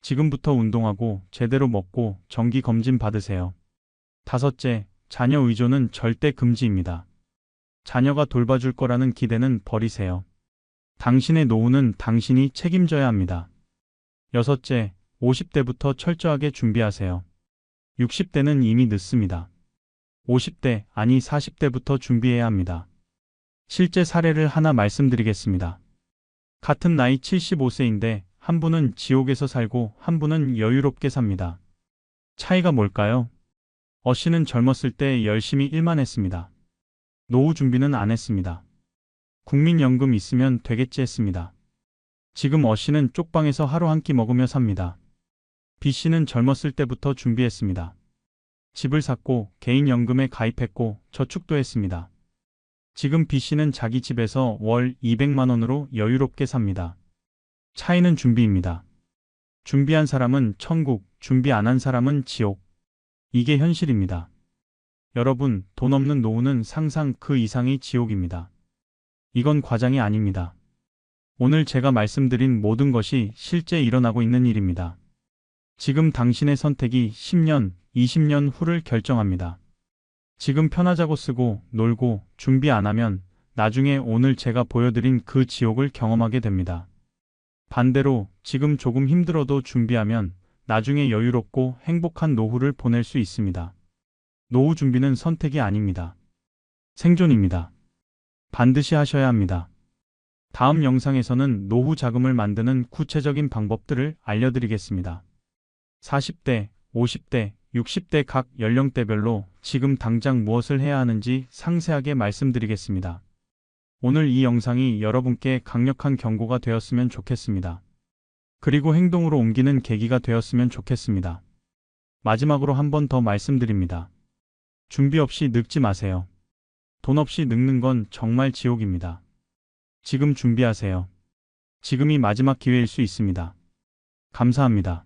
지금부터 운동하고 제대로 먹고 정기검진 받으세요. 다섯째, 자녀 의존은 절대 금지입니다. 자녀가 돌봐줄 거라는 기대는 버리세요. 당신의 노후는 당신이 책임져야 합니다. 여섯째, 50대부터 철저하게 준비하세요. 60대는 이미 늦습니다. 50대, 아니 40대부터 준비해야 합니다. 실제 사례를 하나 말씀드리겠습니다. 같은 나이 75세인데 한 분은 지옥에서 살고 한 분은 여유롭게 삽니다. 차이가 뭘까요? 씨는 젊었을 때 열심히 일만 했습니다. 노후 준비는 안 했습니다. 국민연금 있으면 되겠지 했습니다. 지금 씨는 쪽방에서 하루 한 끼 먹으며 삽니다. B씨는 젊었을 때부터 준비했습니다. 집을 샀고 개인연금에 가입했고 저축도 했습니다. 지금 B씨는 자기 집에서 월 200만 원으로 여유롭게 삽니다. 차이는 준비입니다. 준비한 사람은 천국, 준비 안 한 사람은 지옥. 이게 현실입니다. 여러분, 돈 없는 노후는 상상 그 이상의 지옥입니다. 이건 과장이 아닙니다. 오늘 제가 말씀드린 모든 것이 실제 일어나고 있는 일입니다. 지금 당신의 선택이 10년, 20년 후를 결정합니다. 지금 편하자고 쓰고 놀고 준비 안 하면 나중에 오늘 제가 보여드린 그 지옥을 경험하게 됩니다. 반대로 지금 조금 힘들어도 준비하면 나중에 여유롭고 행복한 노후를 보낼 수 있습니다. 노후 준비는 선택이 아닙니다. 생존입니다. 반드시 하셔야 합니다. 다음 영상에서는 노후 자금을 만드는 구체적인 방법들을 알려드리겠습니다. 40대, 50대, 60대 각 연령대별로 지금 당장 무엇을 해야 하는지 상세하게 말씀드리겠습니다. 오늘 이 영상이 여러분께 강력한 경고가 되었으면 좋겠습니다. 그리고 행동으로 옮기는 계기가 되었으면 좋겠습니다. 마지막으로 한 번 더 말씀드립니다. 준비 없이 늙지 마세요. 돈 없이 늙는 건 정말 지옥입니다. 지금 준비하세요. 지금이 마지막 기회일 수 있습니다. 감사합니다.